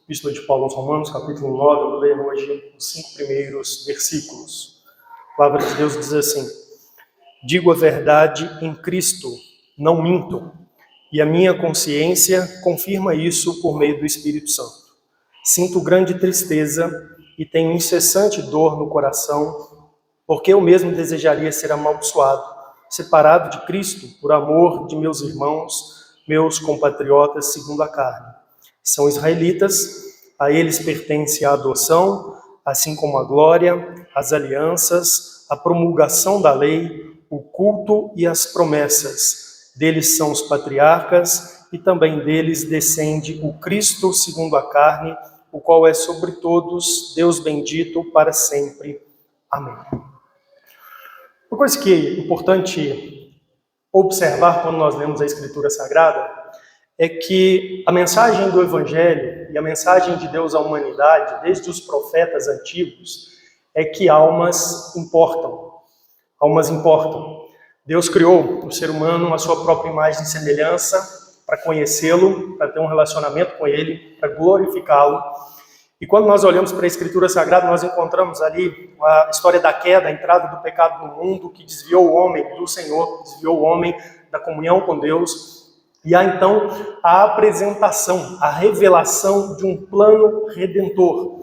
Epístola de Paulo aos Romanos, capítulo 9, eu vou ler hoje os 5 primeiros versículos. A palavra de Deus diz assim: digo a verdade em Cristo, não minto, e a minha consciência confirma isso por meio do Espírito Santo. Sinto grande tristeza e tenho incessante dor no coração, porque eu mesmo desejaria ser amaldiçoado, separado de Cristo por amor de meus irmãos, meus compatriotas segundo a carne. São israelitas, a eles pertence a adoção, assim como a glória, as alianças, a promulgação da lei, o culto e as promessas. Deles são os patriarcas e também deles descende o Cristo segundo a carne, o qual é sobre todos, Deus bendito para sempre. Amém. Uma coisa que é importante observar quando nós lemos a Escritura Sagrada é que a mensagem do Evangelho e a mensagem de Deus à humanidade, desde os profetas antigos, é que almas importam. Almas importam. Deus criou o ser humano à sua própria imagem e semelhança para conhecê-lo, para ter um relacionamento com ele, para glorificá-lo. E quando nós olhamos para a Escritura Sagrada, nós encontramos ali a história da queda, a entrada do pecado no mundo, que desviou o homem do Senhor, desviou o homem da comunhão com Deus. E há então a apresentação, a revelação de um plano redentor.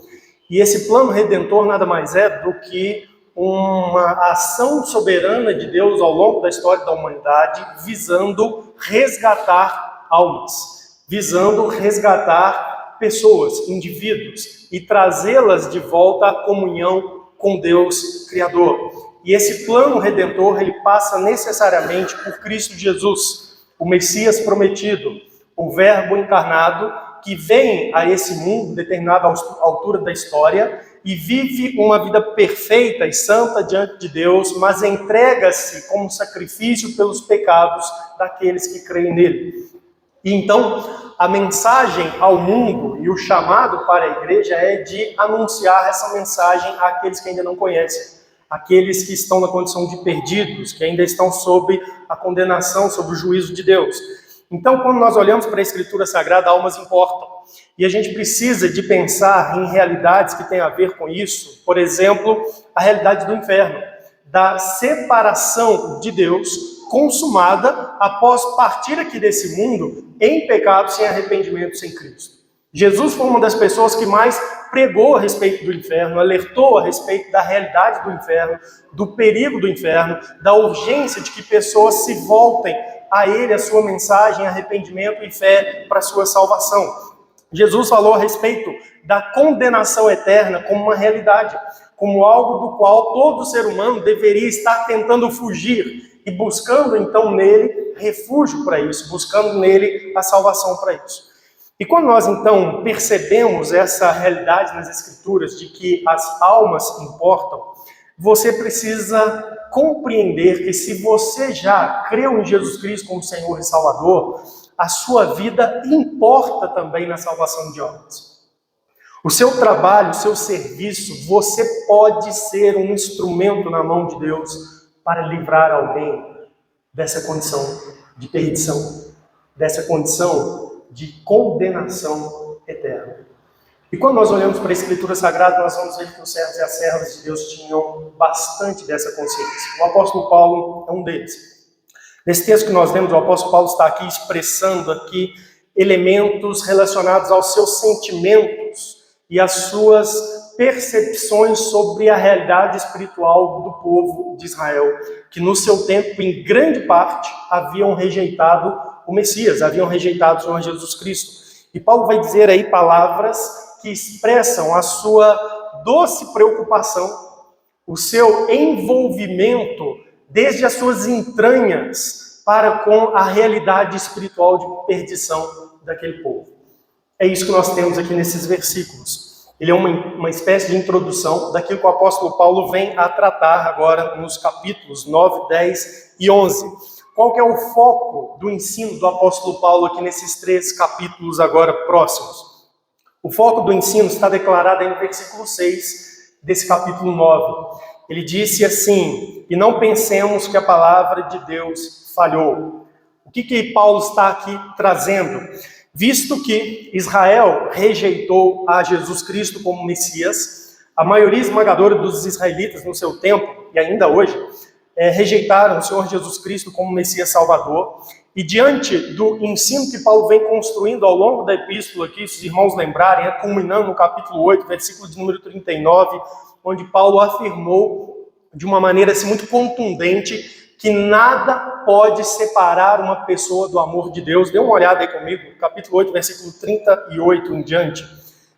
E esse plano redentor nada mais é do que uma ação soberana de Deus ao longo da história da humanidade, visando resgatar almas, visando resgatar pessoas, indivíduos, e trazê-las de volta à comunhão com Deus Criador. E esse plano redentor, ele passa necessariamente por Cristo Jesus, o Messias prometido, o Verbo encarnado, que vem a esse mundo, determinada altura da história, e vive uma vida perfeita e santa diante de Deus, mas entrega-se como sacrifício pelos pecados daqueles que creem nele. E então, a mensagem ao mundo e o chamado para a igreja é de anunciar essa mensagem àqueles que ainda não conhecem, aqueles que estão na condição de perdidos, que ainda estão sob a condenação, sob o juízo de Deus. Então, quando nós olhamos para a Escritura Sagrada, almas importam. E a gente precisa de pensar em realidades que têm a ver com isso. Por exemplo, a realidade do inferno, da separação de Deus consumada após partir aqui desse mundo em pecado, sem arrependimento, sem Cristo. Jesus foi uma das pessoas que mais pregou a respeito do inferno, alertou a respeito da realidade do inferno, do perigo do inferno, da urgência de que pessoas se voltem a ele, a sua mensagem, arrependimento e fé para a sua salvação. Jesus falou a respeito da condenação eterna como uma realidade, como algo do qual todo ser humano deveria estar tentando fugir e buscando então nele refúgio para isso, buscando nele a salvação para isso. E quando nós, então, percebemos essa realidade nas Escrituras de que as almas importam, você precisa compreender que se você já creu em Jesus Cristo como Senhor e Salvador, a sua vida importa também na salvação de almas. O seu trabalho, o seu serviço, você pode ser um instrumento na mão de Deus para livrar alguém dessa condição de perdição, dessa condição de condenação eterna. E quando nós olhamos para a Escritura Sagrada, nós vamos ver que os servos e as servas de Deus tinham bastante dessa consciência. O apóstolo Paulo é um deles. Nesse texto que nós lemos, o apóstolo Paulo está aqui expressando aqui elementos relacionados aos seus sentimentos e às suas percepções sobre a realidade espiritual do povo de Israel, que no seu tempo, em grande parte, haviam rejeitado o Messias, haviam rejeitado o Senhor Jesus Cristo. E Paulo vai dizer aí palavras que expressam a sua doce preocupação, o seu envolvimento desde as suas entranhas para com a realidade espiritual de perdição daquele povo. É isso que nós temos aqui nesses versículos. Ele é uma espécie de introdução daquilo que o apóstolo Paulo vem a tratar agora nos capítulos 9, 10 e 11. Qual que é o foco do ensino do apóstolo Paulo aqui nesses 3 capítulos agora próximos? O foco do ensino está declarado aí no versículo 6 desse capítulo 9. Ele disse assim: e não pensemos que a palavra de Deus falhou. O que Paulo está aqui trazendo? Visto que Israel rejeitou a Jesus Cristo como Messias, a maioria esmagadora dos israelitas no seu tempo, e ainda hoje, rejeitaram o Senhor Jesus Cristo como Messias Salvador. E diante do ensino que Paulo vem construindo ao longo da epístola, aqui, se os irmãos lembrarem, culminando no capítulo 8, versículo de número 39, onde Paulo afirmou de uma maneira assim, muito contundente que nada pode separar uma pessoa do amor de Deus. Dê uma olhada aí comigo, capítulo 8, versículo 38 em diante.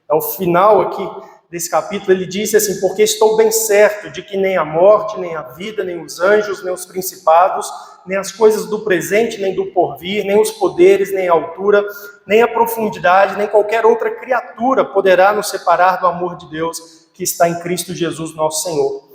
É o final aqui desse capítulo. Ele disse assim: porque estou bem certo de que nem a morte, nem a vida, nem os anjos, nem os principados, nem as coisas do presente, nem do porvir, nem os poderes, nem a altura, nem a profundidade, nem qualquer outra criatura poderá nos separar do amor de Deus que está em Cristo Jesus, nosso Senhor.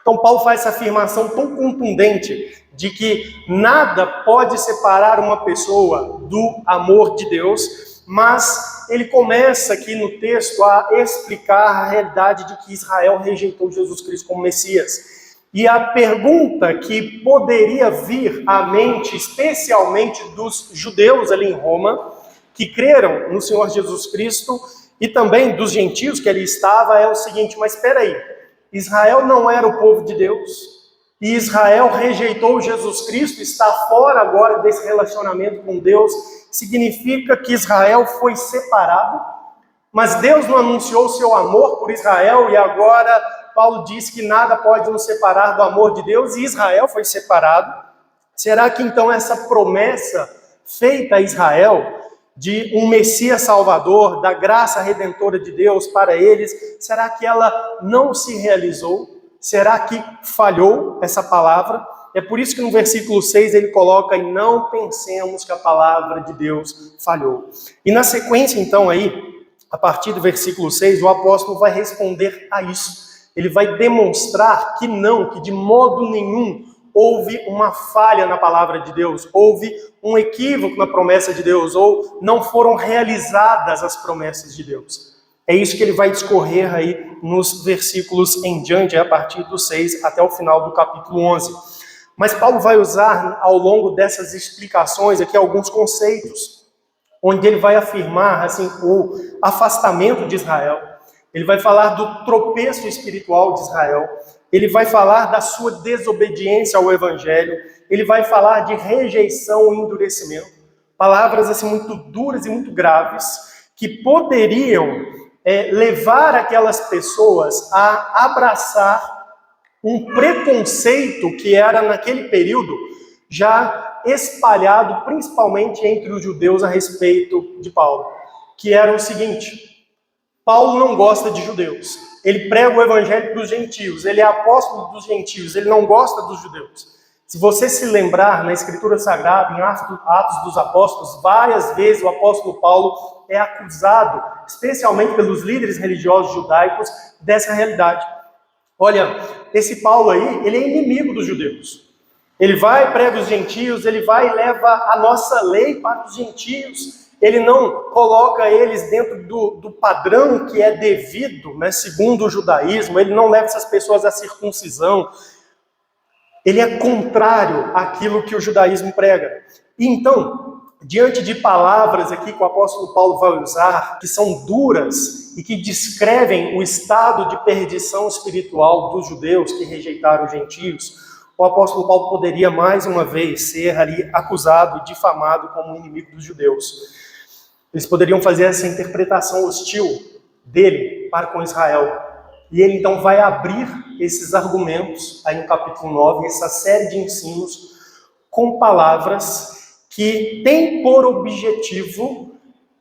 Então, Paulo faz essa afirmação tão contundente de que nada pode separar uma pessoa do amor de Deus, mas ele começa aqui no texto a explicar a realidade de que Israel rejeitou Jesus Cristo como Messias. E a pergunta que poderia vir à mente, especialmente dos judeus ali em Roma, que creram no Senhor Jesus Cristo, e também dos gentios que ali estava, é o seguinte: mas espera aí, Israel não era o povo de Deus, e Israel rejeitou Jesus Cristo, está fora agora desse relacionamento com Deus, significa que Israel foi separado, mas Deus não anunciou o seu amor por Israel, e agora Paulo diz que nada pode nos separar do amor de Deus, e Israel foi separado. Será que então essa promessa feita a Israel de um Messias Salvador, da graça redentora de Deus para eles, será que ela não se realizou? Será que falhou essa palavra? É por isso que no versículo 6 ele coloca: e não pensemos que a palavra de Deus falhou. E na sequência então aí, a partir do versículo 6, o apóstolo vai responder a isso. Ele vai demonstrar que não, que de modo nenhum houve uma falha na palavra de Deus, houve um equívoco na promessa de Deus, ou não foram realizadas as promessas de Deus. É isso que ele vai discorrer aí nos versículos em diante, a partir do 6 até o final do capítulo 11. Mas Paulo vai usar ao longo dessas explicações aqui alguns conceitos, onde ele vai afirmar assim, o afastamento de Israel, ele vai falar do tropeço espiritual de Israel, ele vai falar da sua desobediência ao Evangelho, ele vai falar de rejeição e endurecimento, palavras assim muito duras e muito graves, que poderiam levar aquelas pessoas a abraçar um preconceito que era naquele período já espalhado principalmente entre os judeus a respeito de Paulo, que era o seguinte: Paulo não gosta de judeus, ele prega o evangelho para os gentios, ele é apóstolo dos gentios, ele não gosta dos judeus. Se você se lembrar na Escritura Sagrada, em Atos dos Apóstolos, várias vezes o apóstolo Paulo é acusado, especialmente pelos líderes religiosos judaicos, dessa realidade. Olha, esse Paulo aí, ele é inimigo dos judeus. Ele vai, prega os gentios, ele vai e leva a nossa lei para os gentios. Ele não coloca eles dentro do padrão que é devido, né, segundo o judaísmo. Ele não leva essas pessoas à circuncisão. Ele é contrário àquilo que o judaísmo prega. E então, diante de palavras aqui que o apóstolo Paulo vai usar, que são duras e que descrevem o estado de perdição espiritual dos judeus que rejeitaram os gentios, o apóstolo Paulo poderia mais uma vez ser ali acusado e difamado como inimigo dos judeus. Eles poderiam fazer essa interpretação hostil dele para com Israel. E ele então vai abrir esses argumentos, aí no capítulo 9, essa série de ensinos, com palavras que têm por objetivo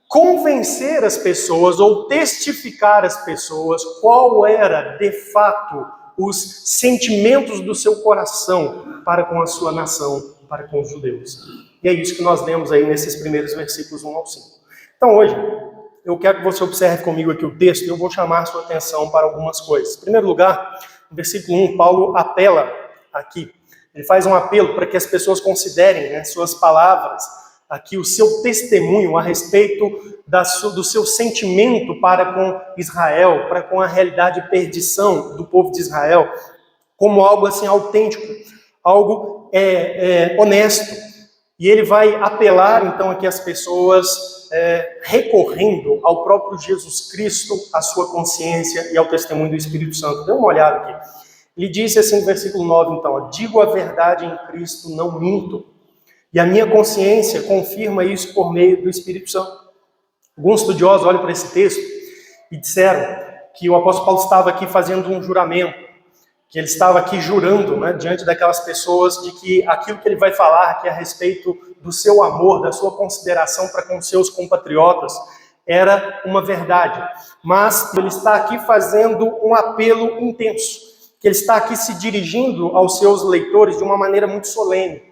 convencer as pessoas ou testificar às pessoas qual era, de fato, os sentimentos do seu coração para com a sua nação, para com os judeus. E é isso que nós lemos aí nesses primeiros versículos 1 ao 5. Então hoje, eu quero que você observe comigo aqui o texto e eu vou chamar a sua atenção para algumas coisas. Em primeiro lugar, no versículo 1, Paulo apela aqui. Ele faz um apelo para que as pessoas considerem, né, suas palavras, aqui o seu testemunho a respeito do seu sentimento para com Israel, para com a realidade de perdição do povo de Israel, como algo assim autêntico, algo honesto. E ele vai apelar, então, aqui às pessoas recorrendo ao próprio Jesus Cristo, à sua consciência e ao testemunho do Espírito Santo. Dê uma olhada aqui. Ele disse assim no versículo 9, então, digo a verdade em Cristo, não minto. E a minha consciência confirma isso por meio do Espírito Santo. Alguns estudiosos olham para esse texto e disseram que o apóstolo Paulo estava aqui fazendo um juramento, que ele estava aqui jurando, né, diante daquelas pessoas, de que aquilo que ele vai falar aqui a respeito do seu amor, da sua consideração para com seus compatriotas, era uma verdade. Mas ele está aqui fazendo um apelo intenso, que ele está aqui se dirigindo aos seus leitores de uma maneira muito solene.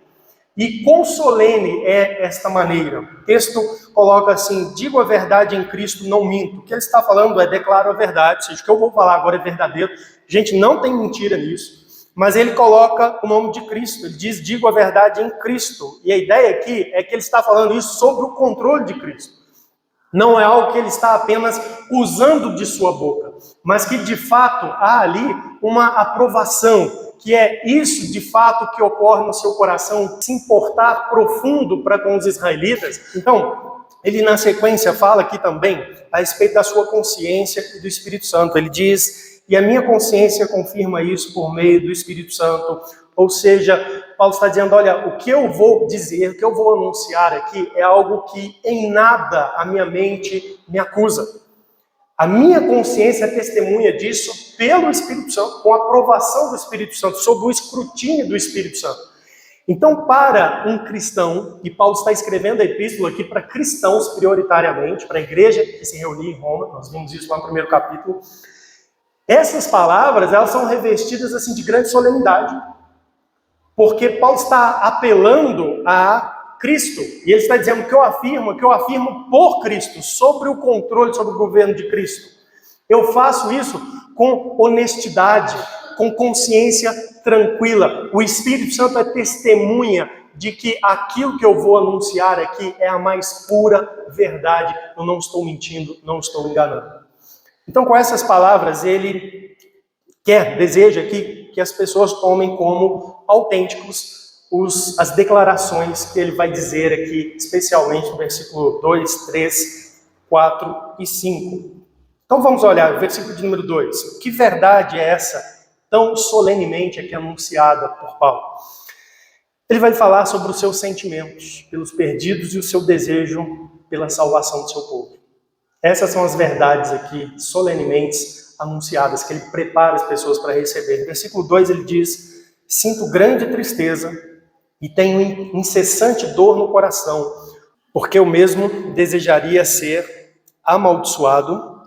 E quão solene é esta maneira? O texto coloca assim, digo a verdade em Cristo, não minto. O que ele está falando é, declaro a verdade, ou seja, o que eu vou falar agora é verdadeiro. Gente, não tem mentira nisso. Mas ele coloca o nome de Cristo, ele diz, digo a verdade em Cristo. E a ideia aqui é que ele está falando isso sobre o controle de Cristo. Não é algo que ele está apenas usando de sua boca, mas que de fato há ali uma aprovação, que é isso de fato que ocorre no seu coração, se importar profundo para com os israelitas. Então, ele na sequência fala aqui também a respeito da sua consciência e do Espírito Santo. Ele diz, e a minha consciência confirma isso por meio do Espírito Santo. Ou seja, Paulo está dizendo, olha, o que eu vou dizer, o que eu vou anunciar aqui é algo que em nada a minha mente me acusa. A minha consciência testemunha disso pelo Espírito Santo, com a aprovação do Espírito Santo, sob o escrutínio do Espírito Santo. Então, para um cristão, e Paulo está escrevendo a epístola aqui para cristãos prioritariamente, para a igreja que se reunia em Roma, nós vimos isso lá no primeiro capítulo, essas palavras, elas são revestidas assim de grande solenidade, porque Paulo está apelando a Cristo, e ele está dizendo que eu afirmo por Cristo, sobre o controle, sobre o governo de Cristo. Eu faço isso com honestidade, com consciência tranquila. O Espírito Santo é testemunha de que aquilo que eu vou anunciar aqui é a mais pura verdade. Eu não estou mentindo, não estou enganando. Então, com essas palavras, ele deseja que as pessoas tomem como autênticos as declarações que ele vai dizer aqui, especialmente no versículo 2, 3, 4 e 5. Então vamos olhar o versículo de número 2. Que verdade é essa, tão solenemente aqui anunciada por Paulo? Ele vai falar sobre os seus sentimentos pelos perdidos e o seu desejo pela salvação do seu povo. Essas são as verdades aqui, solenemente anunciadas, que ele prepara as pessoas para receber. No versículo 2 ele diz, sinto grande tristeza e tenho incessante dor no coração, porque eu mesmo desejaria ser amaldiçoado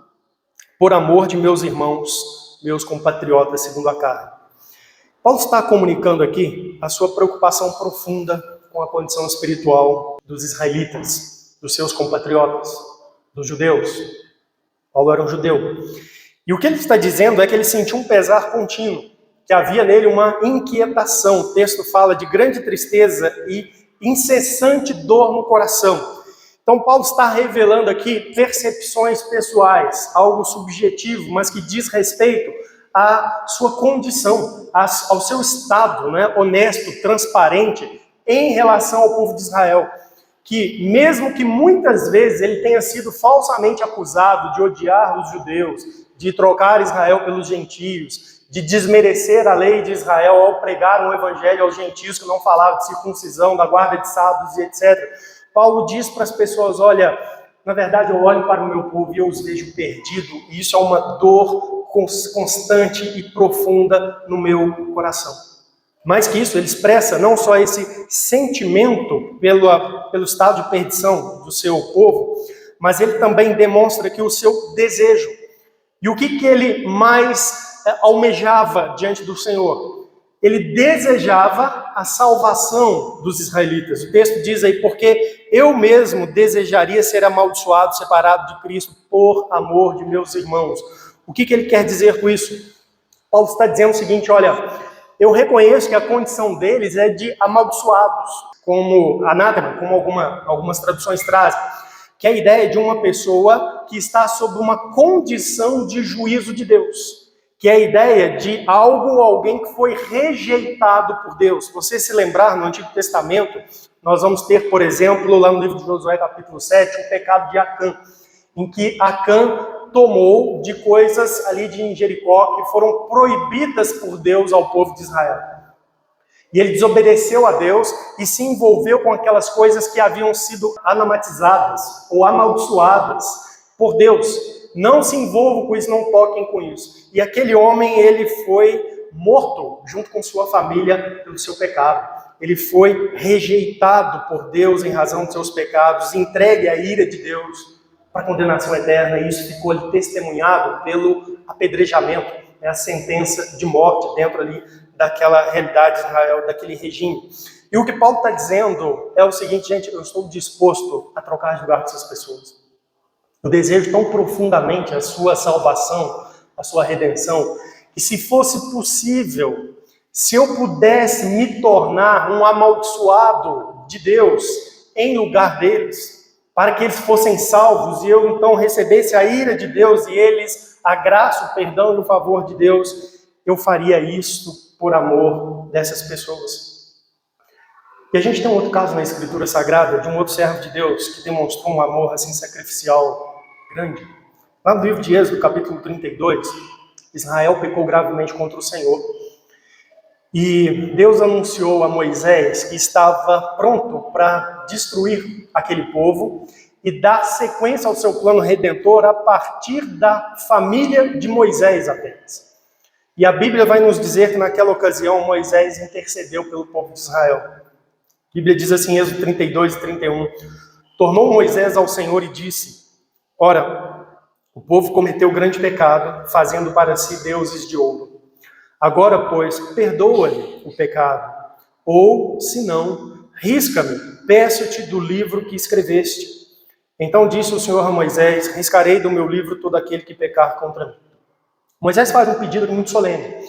por amor de meus irmãos, meus compatriotas segundo a carne. Paulo está comunicando aqui a sua preocupação profunda com a condição espiritual dos israelitas, dos seus compatriotas, dos judeus. Paulo era um judeu. E o que ele está dizendo é que ele sentiu um pesar contínuo, que havia nele uma inquietação. O texto fala de grande tristeza e incessante dor no coração. Então Paulo está revelando aqui percepções pessoais, algo subjetivo, mas que diz respeito à sua condição, ao seu estado, né, honesto, transparente, em relação ao povo de Israel. Que mesmo que muitas vezes ele tenha sido falsamente acusado de odiar os judeus, de trocar Israel pelos gentios, de desmerecer a lei de Israel ao pregar um evangelho aos gentios que não falava de circuncisão, da guarda de sábados e etc. Paulo diz para as pessoas, olha, na verdade eu olho para o meu povo e eu os vejo perdido, e isso é uma dor constante e profunda no meu coração. Mais que isso, ele expressa não só esse sentimento pelo estado de perdição do seu povo, mas ele também demonstra aqui o seu desejo. E o que ele mais almejava diante do Senhor? Ele desejava a salvação dos israelitas. O texto diz aí, porque eu mesmo desejaria ser amaldiçoado, separado de Cristo, por amor de meus irmãos. O que ele quer dizer com isso? Paulo está dizendo o seguinte, olha, eu reconheço que a condição deles é de amaldiçoados, como anátema, como algumas traduções trazem, que é a ideia de uma pessoa que está sob uma condição de juízo de Deus. que é a ideia de algo ou alguém que foi rejeitado por Deus. Se você se lembrar, no Antigo Testamento, nós vamos ter, por exemplo, lá no livro de Josué, capítulo 7, o pecado de Acã, em que Acã tomou de coisas ali de Jericó que foram proibidas por Deus ao povo de Israel. E ele desobedeceu a Deus e se envolveu com aquelas coisas que haviam sido anamatizadas ou amaldiçoadas por Deus. Não se envolvam com isso, não toquem com isso. E aquele homem, ele foi morto junto com sua família pelo seu pecado. Ele foi rejeitado por Deus em razão dos seus pecados, entregue à ira de Deus para a condenação eterna. E isso ficou ali testemunhado pelo apedrejamento, a sentença de morte dentro ali daquela realidade de Israel, daquele regime. E o que Paulo está dizendo é o seguinte, gente, eu estou disposto a trocar de lugar com essas pessoas. Eu desejo tão profundamente a sua salvação, a sua redenção, que se fosse possível, se eu pudesse me tornar um amaldiçoado de Deus em lugar deles, para que eles fossem salvos e eu então recebesse a ira de Deus e eles a graça, o perdão e o favor de Deus, eu faria isso por amor dessas pessoas. E a gente tem um outro caso na Escritura Sagrada de um outro servo de Deus que demonstrou um amor assim sacrificial grande. Lá no livro de Êxodo, capítulo 32, Israel pecou gravemente contra o Senhor. E Deus anunciou a Moisés que estava pronto para destruir aquele povo e dar sequência ao seu plano redentor a partir da família de Moisés apenas. E a Bíblia vai nos dizer que naquela ocasião Moisés intercedeu pelo povo de Israel. A Bíblia diz assim, em Êxodo 32 e 31, tornou Moisés ao Senhor e disse, ora, o povo cometeu grande pecado, fazendo para si deuses de ouro. Agora, pois, perdoa-lhe o pecado, ou, se não, risca-me, peço-te do livro que escreveste. Então disse o Senhor a Moisés, riscarei do meu livro todo aquele que pecar contra mim. Moisés faz um pedido muito solene.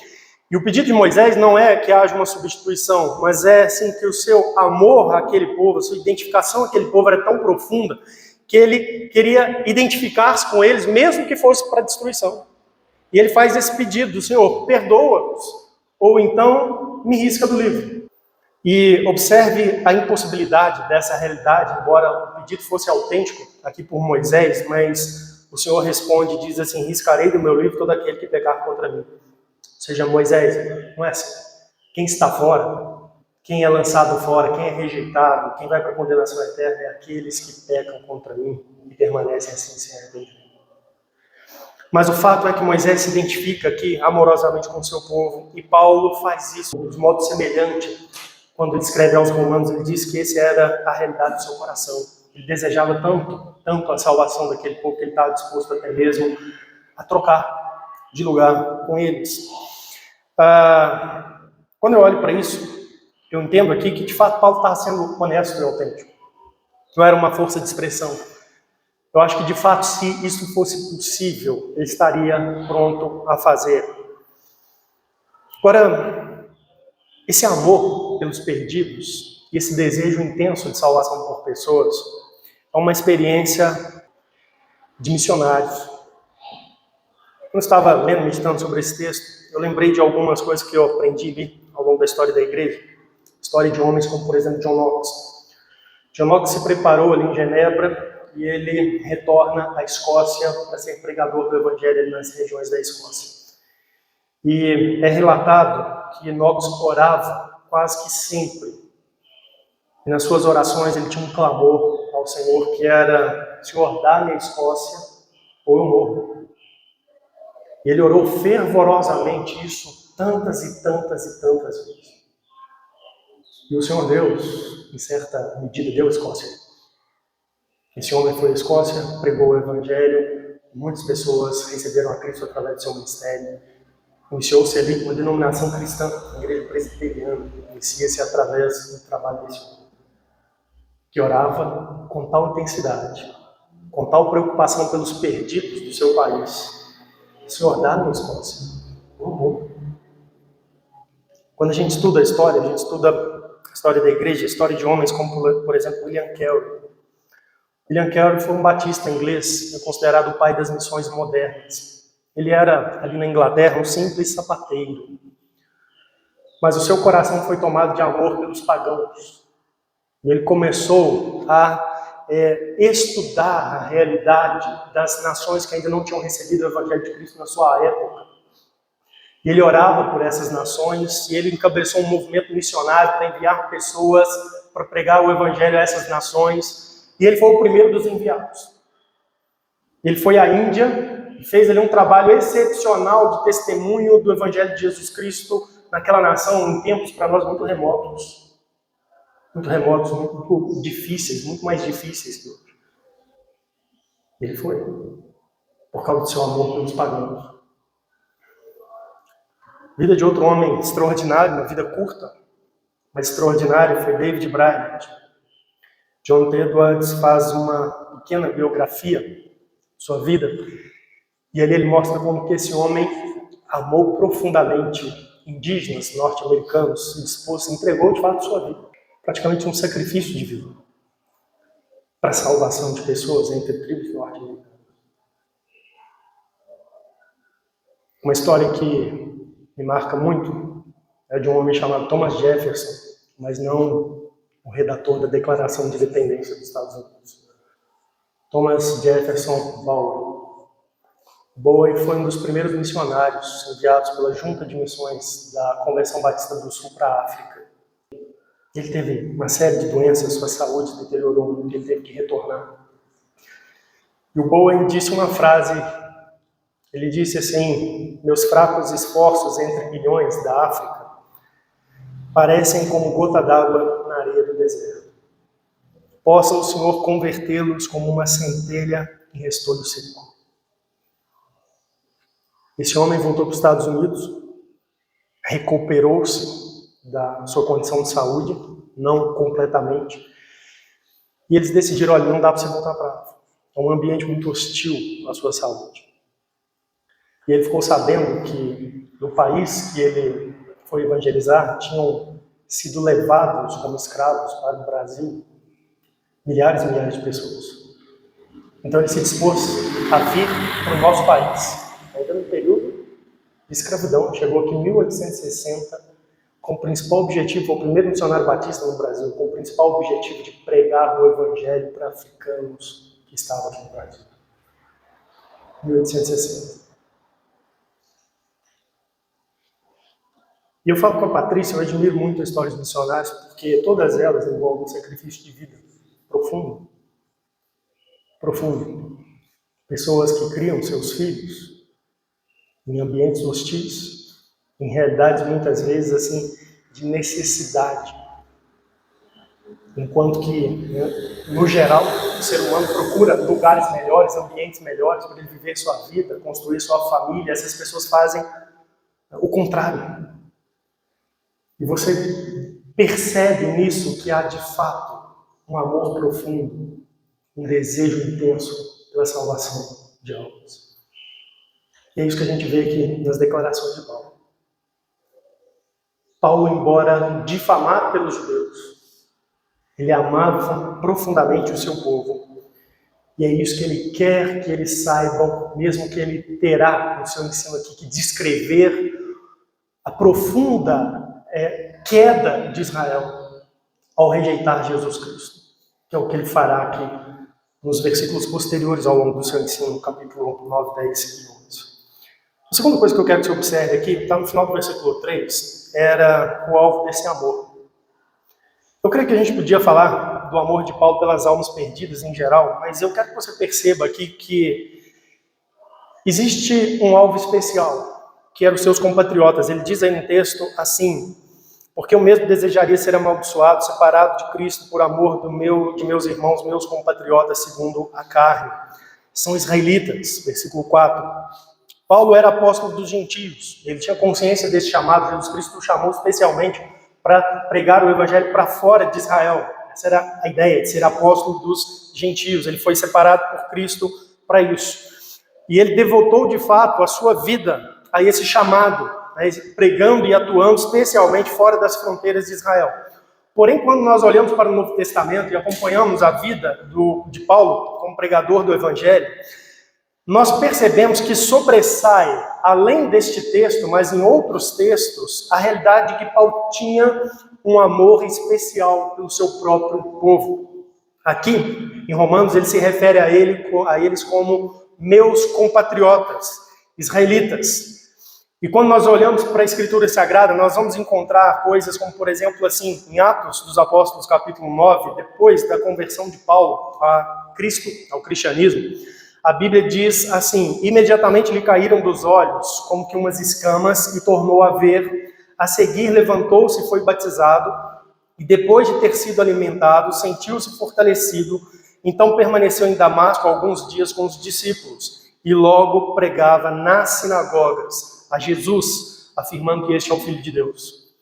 E o pedido de Moisés não é que haja uma substituição, mas é assim que o seu amor àquele povo, a sua identificação àquele povo era tão profunda que ele queria identificar-se com eles, mesmo que fosse para a destruição. E ele faz esse pedido, Senhor, perdoa-os, ou então me risca do livro. E observe a impossibilidade dessa realidade, embora o pedido fosse autêntico aqui por Moisés, mas o Senhor responde e diz assim, riscarei do meu livro todo aquele que pecar contra mim. Ou seja, Moisés, não é assim. Quem está fora, quem é lançado fora, quem é rejeitado, quem vai para a condenação eterna é aqueles que pecam contra mim e permanecem assim sem arrependimento. Mas o fato é que Moisés se identifica aqui amorosamente com o seu povo e Paulo faz isso de modo semelhante. Quando ele escreve aos Romanos, ele diz que esse era a realidade do seu coração. Ele desejava tanto a salvação daquele povo que ele estava disposto até mesmo a trocar de lugar com eles. Quando eu olho para isso, eu entendo aqui que de fato Paulo está sendo honesto e autêntico. Não era uma força de expressão. Eu acho que de fato, se isso fosse possível, ele estaria pronto a fazer. Agora, esse amor pelos perdidos e esse desejo intenso de salvação por pessoas é uma experiência de missionários. Quando eu estava lendo, meditando sobre esse texto, eu lembrei de algumas coisas que eu aprendi ali ao longo da história da igreja. História de homens como, por exemplo, John Knox. John Knox se preparou ali em Genebra e ele retorna à Escócia para ser pregador do Evangelho nas regiões da Escócia. E é relatado que Knox orava quase que sempre. E nas suas orações ele tinha um clamor ao Senhor que era: Senhor, dá-me a Escócia ou eu morro. E ele orou fervorosamente isso tantas e tantas e tantas vezes. E o Senhor Deus, em certa medida, deu a Escócia. Esse homem foi à Escócia, pregou o Evangelho, muitas pessoas receberam a Cristo através do seu ministério. Iniciou-se ali uma denominação cristã, a igreja presbiteriana, inicia-se através do trabalho desse homem, que orava com tal intensidade, com tal preocupação pelos perdidos do seu país. Senhor, dá-me a Escócia. Quando a gente estuda a história, a gente estuda a história da igreja, a história de homens como, por exemplo, William Carey. William Carey foi um batista inglês, é considerado o pai das missões modernas. Ele era, ali na Inglaterra, um simples sapateiro. Mas o seu coração foi tomado de amor pelos pagãos. E ele começou a estudar a realidade das nações que ainda não tinham recebido o Evangelho de Cristo na sua época. E ele orava por essas nações e ele encabeçou um movimento missionário para enviar pessoas para pregar o Evangelho a essas nações. E ele foi o primeiro dos enviados. Ele foi à Índia e fez ali um trabalho excepcional de testemunho do Evangelho de Jesus Cristo naquela nação em tempos para nós muito remotos. Muito difíceis, muito mais difíceis que hoje. Ele foi, por causa do seu amor pelos pagãos. A vida de outro homem extraordinário, uma vida curta, mas extraordinária, foi David Brainerd. John Edwards faz uma pequena biografia de sua vida, e ali ele mostra como que esse homem amou profundamente indígenas norte-americanos, se dispôs, se entregou de fato sua vida. Praticamente um sacrifício de vida para a salvação de pessoas entre tribos norte-americanas. Uma história que me marca muito é de um homem chamado Thomas Jefferson, mas não o redator da Declaração de Independência dos Estados Unidos. Thomas Jefferson Bowie foi um dos primeiros missionários enviados pela Junta de Missões da Convenção Batista do Sul para a África. Ele teve uma série de doenças, sua saúde deteriorou muito, ele teve que retornar. E o Bowen disse uma frase, ele disse assim: meus fracos esforços entre milhões da África parecem como gota d'água na areia do deserto. Possa o Senhor convertê-los como uma centelha em restolho seco. Esse homem voltou para os Estados Unidos, recuperou-se da sua condição de saúde, não completamente, e eles decidiram: olha, não dá para você voltar para a África. É um ambiente muito hostil à sua saúde. E ele ficou sabendo que no país que ele foi evangelizar tinham sido levados como escravos para o Brasil milhares e milhares de pessoas. Então ele se dispôs a vir para o nosso país, ainda no período de escravidão. Chegou aqui em 1860 com o principal objetivo, foi o primeiro missionário batista no Brasil, com o principal objetivo de pregar o Evangelho para africanos que estavam aqui no Brasil. 1860. E eu falo com a Patrícia, eu admiro muito a história dos missionários, porque todas elas envolvem um sacrifício de vida profundo. Profundo. Pessoas que criam seus filhos em ambientes hostis, em realidades muitas vezes assim de necessidade. Enquanto que, no geral, o ser humano procura lugares melhores, ambientes melhores para ele viver sua vida, construir sua família, essas pessoas fazem o contrário. E você percebe nisso que há de fato um amor profundo, um desejo intenso pela salvação de almas. E é isso que a gente vê aqui nas declarações de Paulo. Paulo, embora difamado pelos judeus, ele amava profundamente o seu povo. E é isso que ele quer que eles saibam, mesmo que ele terá no seu ensino aqui que descrever a profunda queda de Israel ao rejeitar Jesus Cristo, que é o que ele fará aqui nos versículos posteriores ao longo do seu ensino, capítulo 9, 10 e 11. A segunda coisa que eu quero que você observe aqui, está no final do versículo 3, era o alvo desse amor. Eu creio que a gente podia falar do amor de Paulo pelas almas perdidas em geral, mas eu quero que você perceba aqui que existe um alvo especial, que eram os seus compatriotas. Ele diz aí no texto assim: porque eu mesmo desejaria ser amaldiçoado, separado de Cristo por amor de meus irmãos, meus compatriotas, segundo a carne. São israelitas, versículo 4. Paulo era apóstolo dos gentios, ele tinha consciência desse chamado. Jesus Cristo o chamou especialmente para pregar o evangelho para fora de Israel. Essa era a ideia, de ser apóstolo dos gentios. Ele foi separado por Cristo para isso. E ele devotou de fato a sua vida a esse chamado, pregando e atuando especialmente fora das fronteiras de Israel. Porém, quando nós olhamos para o Novo Testamento e acompanhamos a vida de Paulo como pregador do Evangelho, nós percebemos que sobressai, além deste texto, mas em outros textos, a realidade de que Paulo tinha um amor especial pelo seu próprio povo. Aqui, em Romanos, ele se refere a eles como meus compatriotas, israelitas. E quando nós olhamos para a Escritura Sagrada, nós vamos encontrar coisas como, por exemplo, assim, em Atos dos Apóstolos, capítulo 9, depois da conversão de Paulo a Cristo, ao cristianismo, a Bíblia diz assim: imediatamente lhe caíram dos olhos como que umas escamas e tornou a ver. A seguir levantou-se e foi batizado, e depois de ter sido alimentado, sentiu-se fortalecido. Então permaneceu em Damasco alguns dias com os discípulos, e logo pregava nas sinagogas a Jesus, afirmando que este é o Filho de Deus.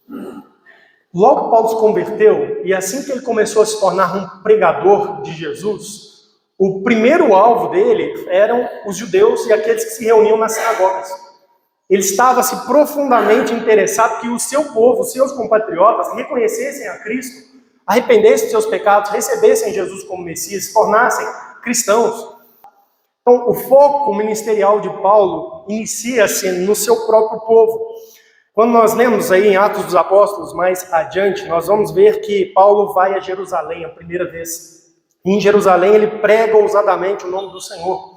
Logo Paulo se converteu, e assim que ele começou a se tornar um pregador de Jesus, o primeiro alvo dele eram os judeus e aqueles que se reuniam nas sinagogas. Ele estava se profundamente interessado que o seu povo, os seus compatriotas, reconhecessem a Cristo, arrependessem de seus pecados, recebessem Jesus como Messias, se tornassem cristãos. Então, o foco ministerial de Paulo inicia-se no seu próprio povo. Quando nós lemos aí em Atos dos Apóstolos, mais adiante, nós vamos ver que Paulo vai a Jerusalém a primeira vez. Em Jerusalém, ele prega ousadamente o nome do Senhor.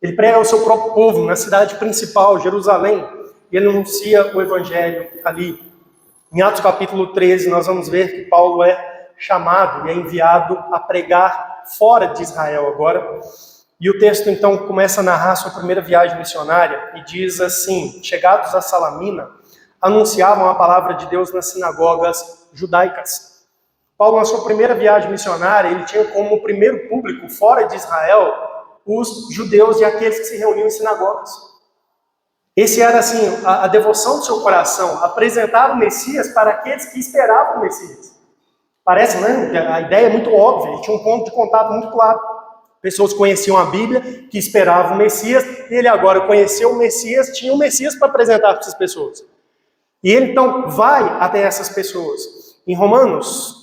Ele prega ao seu próprio povo, na cidade principal, Jerusalém, e ele anuncia o Evangelho ali. Em Atos capítulo 13, nós vamos ver que Paulo é chamado e é enviado a pregar fora de Israel agora. E o texto, então, começa a narrar sua primeira viagem missionária e diz assim: chegados a Salamina, anunciavam a palavra de Deus nas sinagogas judaicas. Paulo, na sua primeira viagem missionária, ele tinha como primeiro público, fora de Israel, os judeus e aqueles que se reuniam em sinagogas. Esse era, assim, a devoção do seu coração, apresentar o Messias para aqueles que esperavam o Messias. Parece, né? A ideia é muito óbvia, ele tinha um ponto de contato muito claro. Pessoas conheciam a Bíblia, que esperavam o Messias, e ele agora conheceu o Messias, tinha o Messias para apresentar para essas pessoas. E ele, então, vai até essas pessoas. Em Romanos,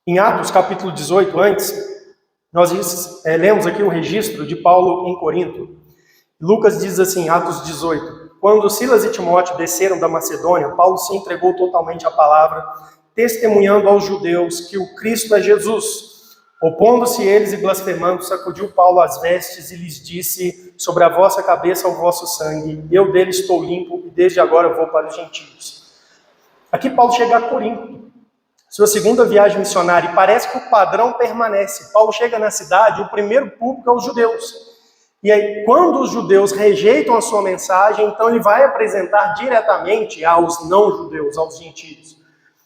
em Atos, capítulo 18, antes, nós lemos aqui o registro de Paulo em Corinto. Lucas diz assim, Atos 18, quando Silas e Timóteo desceram da Macedônia, Paulo se entregou totalmente à palavra, testemunhando aos judeus que o Cristo é Jesus. Opondo-se eles e blasfemando, sacudiu Paulo as vestes e lhes disse, sobre a vossa cabeça o vosso sangue, eu dele estou limpo e desde agora vou para os gentios. Aqui Paulo chega a Corinto, sua segunda viagem missionária, e parece que o padrão permanece. Paulo chega na cidade, o primeiro público é os judeus. E aí, quando os judeus rejeitam a sua mensagem, então ele vai apresentar diretamente aos não-judeus, aos gentios.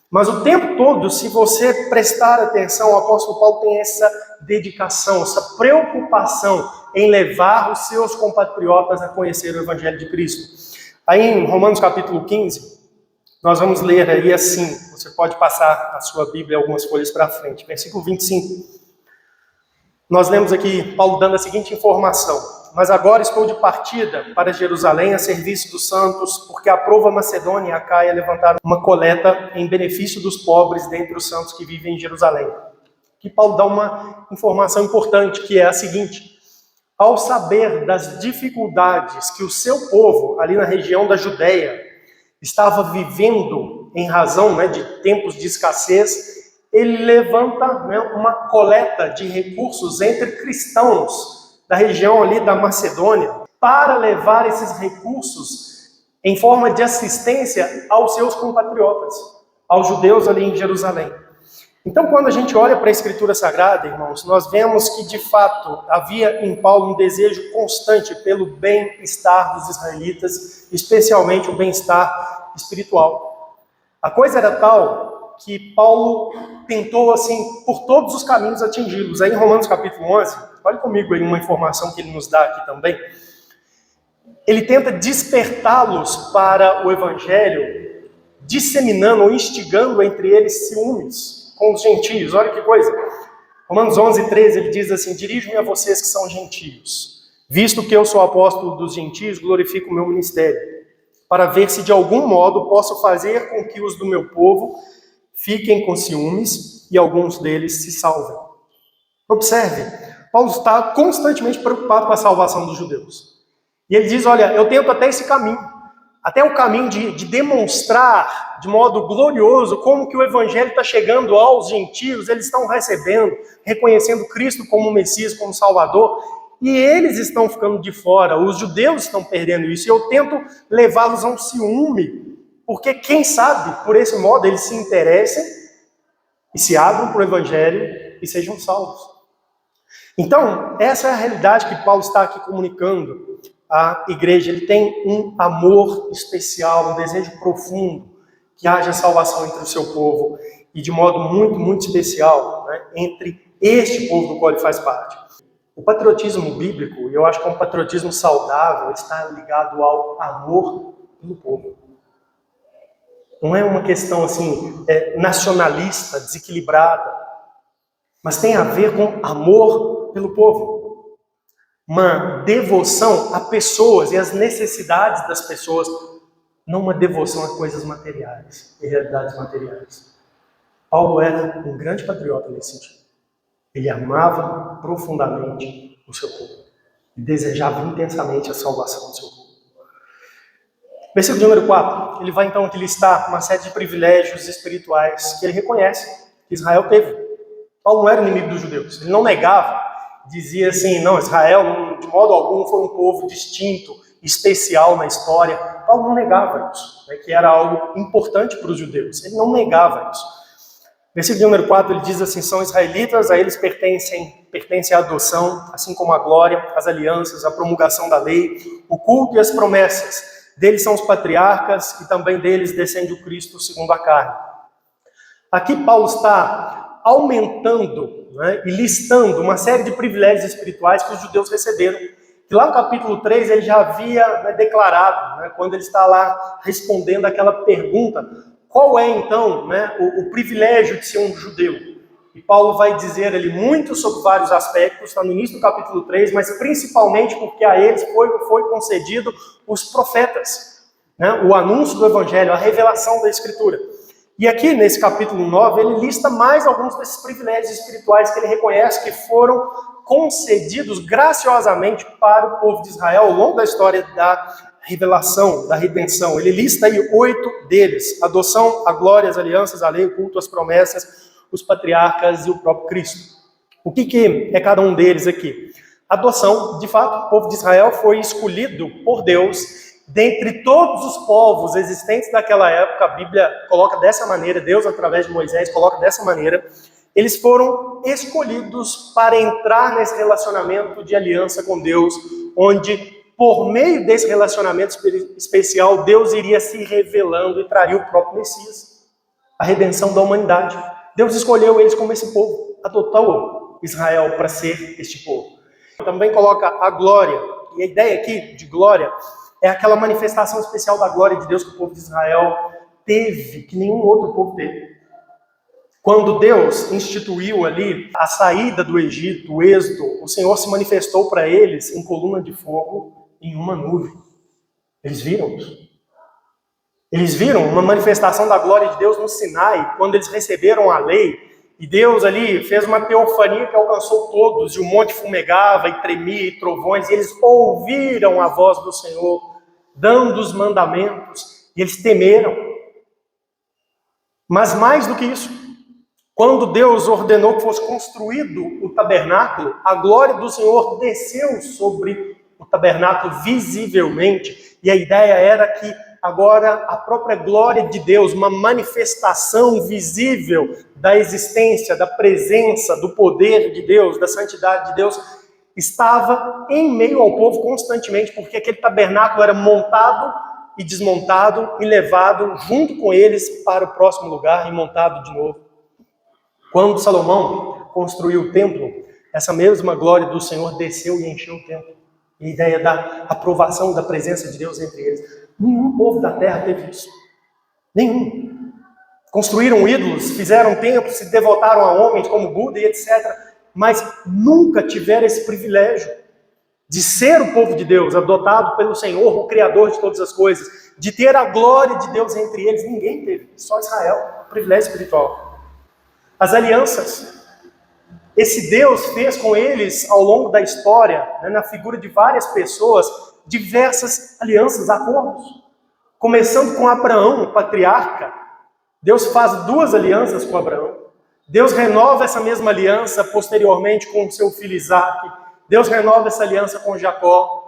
Mas o tempo todo, se você prestar atenção, o apóstolo Paulo tem essa dedicação, essa preocupação em levar os seus compatriotas a conhecer o Evangelho de Cristo. Aí em Romanos capítulo 15, nós vamos ler aí assim, você pode passar a sua Bíblia algumas folhas para frente, versículo 25. Nós lemos aqui Paulo dando a seguinte informação: mas agora estou de partida para Jerusalém a serviço dos santos, porque aprovo a Macedônia e a Acaia levantaram uma coleta em benefício dos pobres dentre os santos que vivem em Jerusalém. Aqui Paulo dá uma informação importante, que é a seguinte: ao saber das dificuldades que o seu povo, ali na região da Judéia, estava vivendo em razão de tempos de escassez, ele levanta uma coleta de recursos entre cristãos da região ali da Macedônia, para levar esses recursos em forma de assistência aos seus compatriotas, aos judeus ali em Jerusalém. Então, quando a gente olha para a Escritura Sagrada, irmãos, nós vemos que, de fato, havia em Paulo um desejo constante pelo bem-estar dos israelitas, especialmente o bem-estar espiritual. A coisa era tal que Paulo tentou, assim, por todos os caminhos atingi-los. Aí em Romanos capítulo 11, olha comigo aí uma informação que ele nos dá aqui também. Ele tenta despertá-los para o Evangelho, disseminando ou instigando entre eles ciúmes com os gentios. Olha que coisa. Romanos 11, 13, ele diz assim: dirijo-me a vocês que são gentios. Visto que eu sou apóstolo dos gentios, glorifico o meu ministério, para ver se de algum modo posso fazer com que os do meu povo fiquem com ciúmes e alguns deles se salvem. Observe, Paulo está constantemente preocupado com a salvação dos judeus. E ele diz, olha, eu tento até esse caminho, até o caminho de demonstrar de modo glorioso como que o evangelho está chegando aos gentios, eles estão recebendo, reconhecendo Cristo como Messias, como Salvador, e eles estão ficando de fora, os judeus estão perdendo isso, e eu tento levá-los a um ciúme, porque quem sabe, por esse modo, eles se interessem e se abram para o evangelho e sejam salvos. Então, essa é a realidade que Paulo está aqui comunicando à igreja. Ele tem um amor especial, um desejo profundo que haja salvação entre o seu povo e de modo muito, muito especial, né, entre este povo do qual ele faz parte. O patriotismo bíblico, e eu acho que é um patriotismo saudável, está ligado ao amor pelo povo. Não é uma questão assim nacionalista, desequilibrada, mas tem a ver com amor pelo povo. Uma devoção a pessoas e às necessidades das pessoas, não uma devoção a coisas materiais e realidades materiais. Paulo era um grande patriota nesse sentido. Ele amava profundamente o seu povo e desejava intensamente a salvação do seu povo. Versículo número 4, ele vai então aqui listar uma série de privilégios espirituais que ele reconhece que Israel teve. Paulo não era inimigo dos judeus, ele não negava, dizia assim, não, Israel de modo algum foi um povo distinto, especial na história. Paulo não negava isso, né, que era algo importante para os judeus, ele não negava isso. Versículo número 4, ele diz assim, são israelitas, a eles pertence a adoção, assim como a glória, as alianças, a promulgação da lei, o culto e as promessas. Deles são os patriarcas e também deles descende o Cristo segundo a carne. Aqui Paulo está aumentando, né, e listando uma série de privilégios espirituais que os judeus receberam. Que lá no capítulo 3 ele já havia, né, declarado, né, quando ele está lá respondendo aquela pergunta, qual é então, né, o privilégio de ser um judeu? E Paulo vai dizer ali muito sobre vários aspectos, está no início do capítulo 3, mas principalmente porque a eles foi concedido os profetas, né? O anúncio do evangelho, a revelação da escritura. E aqui nesse capítulo 9 ele lista mais alguns desses privilégios espirituais que ele reconhece que foram concedidos graciosamente para o povo de Israel ao longo da história da revelação, da redenção. Ele lista aí 8 deles: adoção, a glória, as alianças, a lei, o culto, as promessas, os patriarcas e o próprio Cristo. O que é cada um deles aqui? Adoção, de fato, o povo de Israel foi escolhido por Deus dentre todos os povos existentes daquela época. A Bíblia coloca dessa maneira, Deus através de Moisés coloca dessa maneira. Eles foram escolhidos para entrar nesse relacionamento de aliança com Deus, onde por meio desse relacionamento especial, Deus iria se revelando e traria o próprio Messias, a redenção da humanidade. Deus escolheu eles como esse povo, adotou Israel para ser este povo. Também coloca a glória, e a ideia aqui de glória é aquela manifestação especial da glória de Deus que o povo de Israel teve, que nenhum outro povo teve. Quando Deus instituiu ali a saída do Egito, o êxodo, o Senhor se manifestou para eles em coluna de fogo, em uma nuvem. Eles viram isso. Eles viram uma manifestação da glória de Deus no Sinai, quando eles receberam a lei, e Deus ali fez uma teofania que alcançou todos, e o monte fumegava, e tremia, e trovões, e eles ouviram a voz do Senhor, dando os mandamentos, e eles temeram. Mas mais do que isso, quando Deus ordenou que fosse construído o tabernáculo, a glória do Senhor desceu sobre o tabernáculo visivelmente, e a ideia era que agora a própria glória de Deus, uma manifestação visível da existência, da presença, do poder de Deus, da santidade de Deus, estava em meio ao povo constantemente, porque aquele tabernáculo era montado e desmontado e levado junto com eles para o próximo lugar e montado de novo. Quando Salomão construiu o templo, essa mesma glória do Senhor desceu e encheu o templo. A ideia da aprovação da presença de Deus entre eles. Nenhum povo da terra teve isso. Nenhum. Construíram ídolos, fizeram templos, se devotaram a homens como Buda e etc. Mas nunca tiveram esse privilégio de ser o povo de Deus, adotado pelo Senhor, o Criador de todas as coisas, de ter a glória de Deus entre eles. Ninguém teve, só Israel, privilégio espiritual. As alianças. esse Deus fez com eles, ao longo da história, né, na figura de várias pessoas, diversas alianças, acordos. Começando com Abraão, o patriarca. Deus faz 2 alianças com Abraão. Deus renova essa mesma aliança posteriormente com o seu filho Isaque. Deus renova essa aliança com Jacó.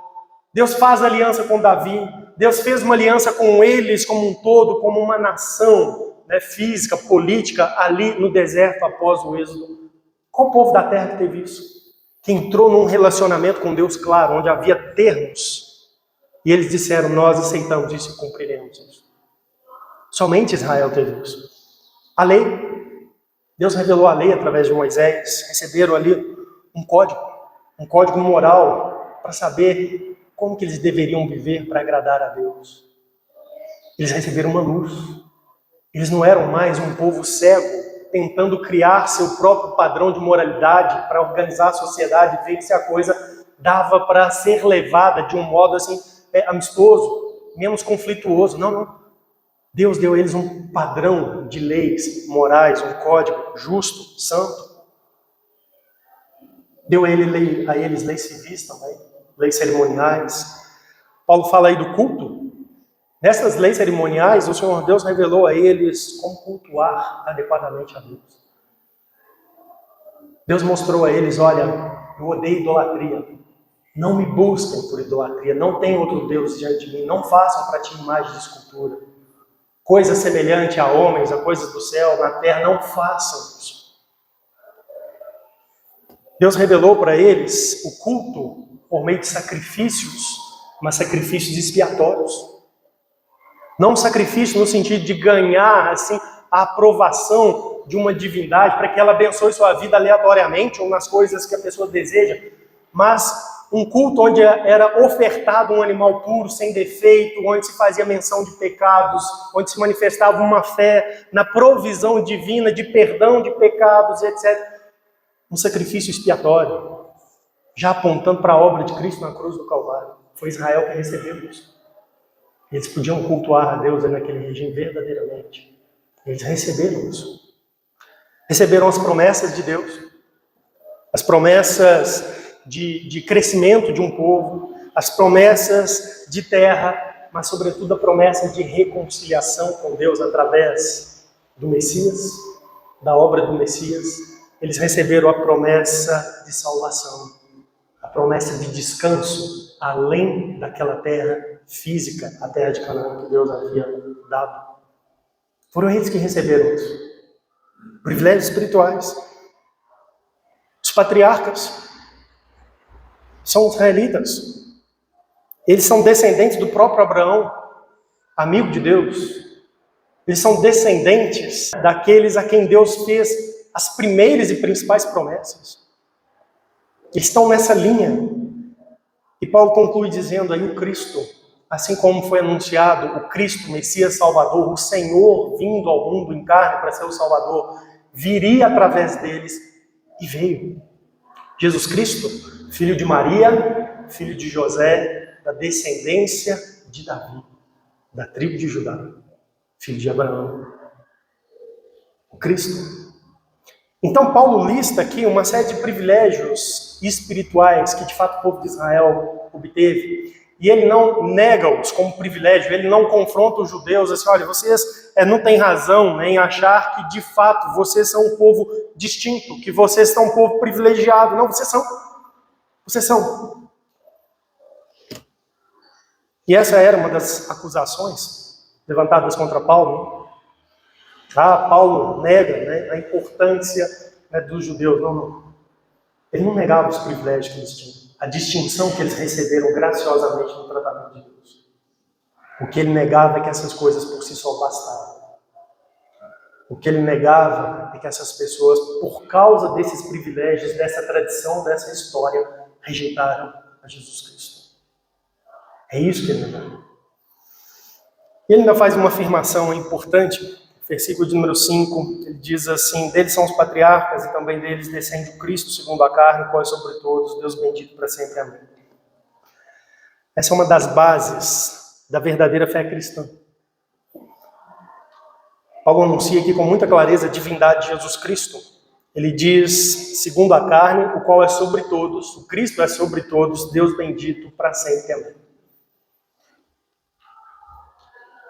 Deus faz aliança com Davi. Deus fez uma aliança com eles como um todo, como uma nação, né, física, política, ali no deserto após o êxodo. Qual povo da terra que teve isso? Que entrou num relacionamento com Deus claro, onde havia termos. E eles disseram, nós aceitamos isso e cumpriremos isso. Somente Israel teve isso. A lei, Deus revelou a lei através de Moisés, receberam ali um código moral para saber como que eles deveriam viver para agradar a Deus. Eles receberam uma luz. Eles não eram mais um povo cego, tentando criar seu próprio padrão de moralidade para organizar a sociedade, ver se a coisa dava para ser levada de um modo assim, amistoso, menos conflituoso. Não. Deus deu a eles um padrão de leis morais, um código justo, santo. Deu a eles leis civis também, leis cerimoniais. Paulo fala aí do culto. Nessas leis cerimoniais, o Senhor Deus revelou a eles como cultuar adequadamente a Deus. Deus mostrou a eles, olha, eu odeio idolatria. Não me busquem por idolatria. Não tem outro Deus diante de mim. Não façam para ti imagem de escultura. Coisa semelhante a homens, a coisas do céu, na terra, não façam isso. Deus revelou para eles o culto por meio de sacrifícios, mas sacrifícios expiatórios. Não sacrifício no sentido de ganhar assim, a aprovação de uma divindade para que ela abençoe sua vida aleatoriamente ou nas coisas que a pessoa deseja, mas um culto onde era ofertado um animal puro, sem defeito, onde se fazia menção de pecados, onde se manifestava uma fé na provisão divina de perdão de pecados, etc. Um sacrifício expiatório, já apontando para a obra de Cristo na cruz do Calvário. Foi Israel que recebeu isso. Eles podiam cultuar a Deus naquele regime verdadeiramente. Eles receberam isso. Receberam as promessas de Deus. As promessas de crescimento de um povo. As promessas de terra. Mas, sobretudo, a promessa de reconciliação com Deus através do Messias, da obra do Messias. Eles receberam a promessa de salvação. A promessa de descanso além daquela terra física, a terra de Canaã que Deus havia dado. Foram eles que receberam isso. Privilégios espirituais. Os patriarcas são israelitas. Eles são descendentes do próprio Abraão, amigo de Deus. Eles são descendentes daqueles a quem Deus fez as primeiras e principais promessas. Eles estão nessa linha. E Paulo conclui dizendo aí o Cristo, assim como foi anunciado, o Cristo, Messias Salvador, o Senhor vindo ao mundo em carne para ser o Salvador, viria através deles e veio. Jesus Cristo, filho de Maria, filho de José, da descendência de Davi, da tribo de Judá, filho de Abraão. O Cristo. Então Paulo lista aqui uma série de privilégios espirituais que de fato o povo de Israel obteve. E ele não nega-os como privilégio, ele não confronta os judeus assim, olha, vocês não têm razão em achar que de fato vocês são um povo distinto, que vocês são um povo privilegiado. Não, vocês são. Vocês são. E essa era uma das acusações levantadas contra Paulo. Paulo nega a importância dos judeus. Não. Ele não negava os privilégios que eles tinham. A distinção que eles receberam graciosamente no tratamento de Deus. O que ele negava é que essas coisas por si só bastavam. O que ele negava é que essas pessoas, por causa desses privilégios, dessa tradição, dessa história, rejeitaram a Jesus Cristo. É isso que ele negava. E ele ainda faz uma afirmação importante. Versículo de número 5, ele diz assim, deles são os patriarcas e também deles descende o Cristo segundo a carne, qual é sobre todos, Deus bendito para sempre, amém. Essa é uma das bases da verdadeira fé cristã. Paulo anuncia aqui com muita clareza a divindade de Jesus Cristo. Ele diz, segundo a carne, o qual é sobre todos, o Cristo é sobre todos, Deus bendito para sempre. Amém.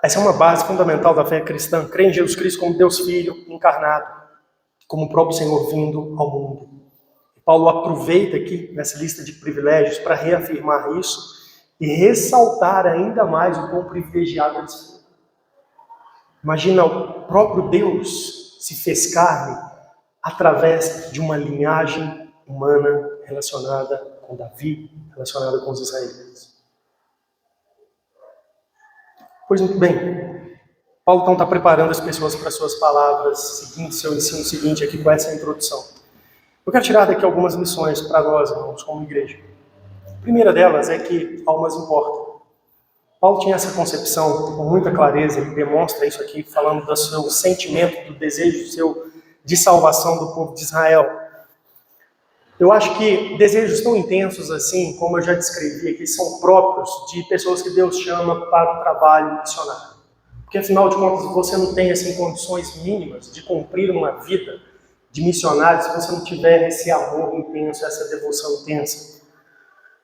Essa é uma base fundamental da fé cristã. Crer em Jesus Cristo como Deus Filho encarnado, como o próprio Senhor vindo ao mundo. Paulo aproveita aqui nessa lista de privilégios para reafirmar isso e ressaltar ainda mais o quão privilegiado eles foram. Imagina, o próprio Deus se fez carne através de uma linhagem humana relacionada com Davi, relacionada com os israelitas. Pois muito bem, Paulo então está preparando as pessoas para suas palavras, seguindo seu ensino seguinte aqui com essa introdução. Eu quero tirar daqui algumas lições para nós, irmãos, como igreja. A primeira delas é que almas importam. Paulo tinha essa concepção com muita clareza, ele demonstra isso aqui falando do seu sentimento, do desejo seu de salvação do povo de Israel. Eu acho que desejos tão intensos assim, como eu já descrevi aqui, são próprios de pessoas que Deus chama para o trabalho missionário. Porque afinal de contas você não tem assim, condições mínimas de cumprir uma vida de missionário se você não tiver esse amor intenso, essa devoção intensa.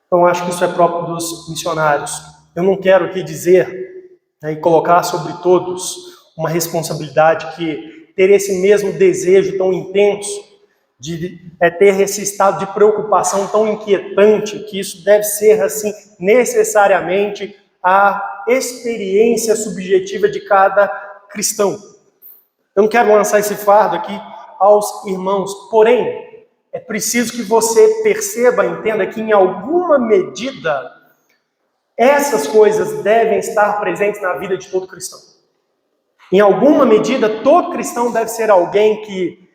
Então acho que isso é próprio dos missionários. Eu não quero aqui dizer e colocar sobre todos uma responsabilidade que ter esse mesmo desejo tão intenso, de ter esse estado de preocupação tão inquietante, que isso deve ser assim necessariamente a experiência subjetiva de cada cristão. Eu não quero lançar esse fardo aqui aos irmãos, porém, é preciso que você perceba, entenda que em alguma medida essas coisas devem estar presentes na vida de todo cristão. Em alguma medida, todo cristão deve ser alguém que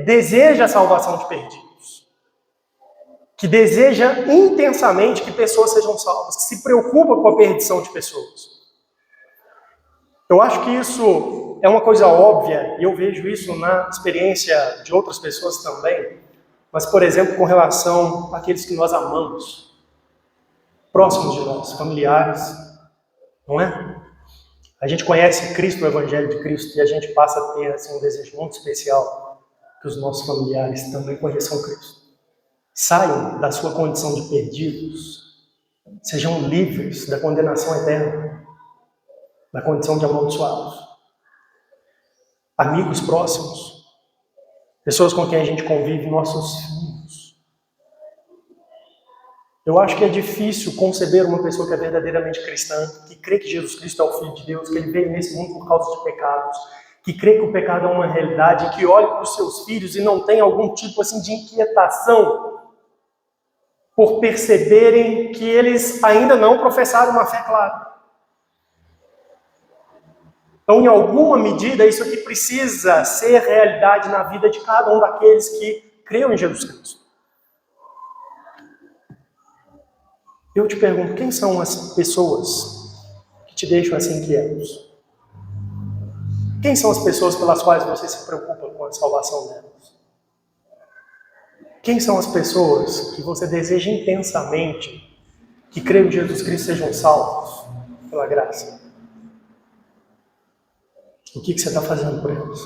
deseja a salvação de perdidos, que deseja intensamente que pessoas sejam salvas, que se preocupa com a perdição de pessoas. Eu acho que isso é uma coisa óbvia, e eu vejo isso na experiência de outras pessoas também, mas, por exemplo, com relação àqueles que nós amamos, próximos de nós, familiares, não é? A gente conhece Cristo, o Evangelho de Cristo, e a gente passa a ter assim, um desejo muito especial que os nossos familiares também conheçam Cristo. Saiam da sua condição de perdidos, sejam livres da condenação eterna, da condição de amaldiçoados. Amigos próximos, pessoas com quem a gente convive, nossos filhos. Eu acho que é difícil conceber uma pessoa que é verdadeiramente cristã, que crê que Jesus Cristo é o Filho de Deus, que ele veio nesse mundo por causa de pecados, que crê que o pecado é uma realidade, que olhe para os seus filhos e não tem algum tipo assim, de inquietação por perceberem que eles ainda não professaram uma fé clara. Então, em alguma medida, isso aqui precisa ser realidade na vida de cada um daqueles que creem em Jesus Cristo. Eu te pergunto, quem são as pessoas que te deixam assim inquietos? Quem são as pessoas pelas quais você se preocupa com a salvação delas? Quem são as pessoas que você deseja intensamente que creem em Jesus Cristo sejam salvos pela graça? O que você está fazendo por elas?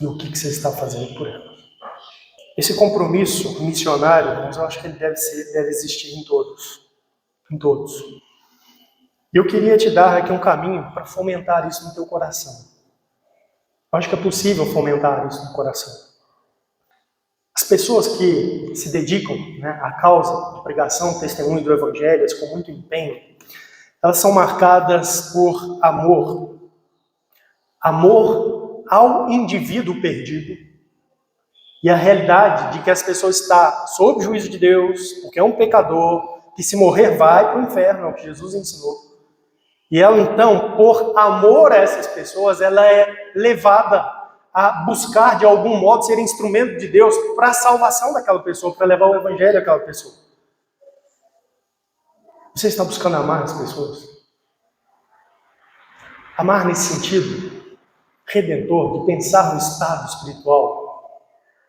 E o que você está fazendo por elas? Esse compromisso missionário, irmãos, eu acho que ele deve existir em todos. Em todos. E eu queria te dar aqui um caminho para fomentar isso no teu coração. Eu acho que é possível fomentar isso no coração. As pessoas que se dedicam à causa de pregação, testemunho do Evangelho, com muito empenho, elas são marcadas por amor. Amor ao indivíduo perdido. E a realidade de que as pessoas estão sob o juízo de Deus, porque é um pecador, que se morrer vai para o inferno, é o que Jesus ensinou. E ela então, por amor a essas pessoas, ela é levada a buscar de algum modo ser instrumento de Deus para a salvação daquela pessoa, para levar o Evangelho àquela pessoa. Você está buscando amar as pessoas? Amar nesse sentido redentor, de pensar no estado espiritual,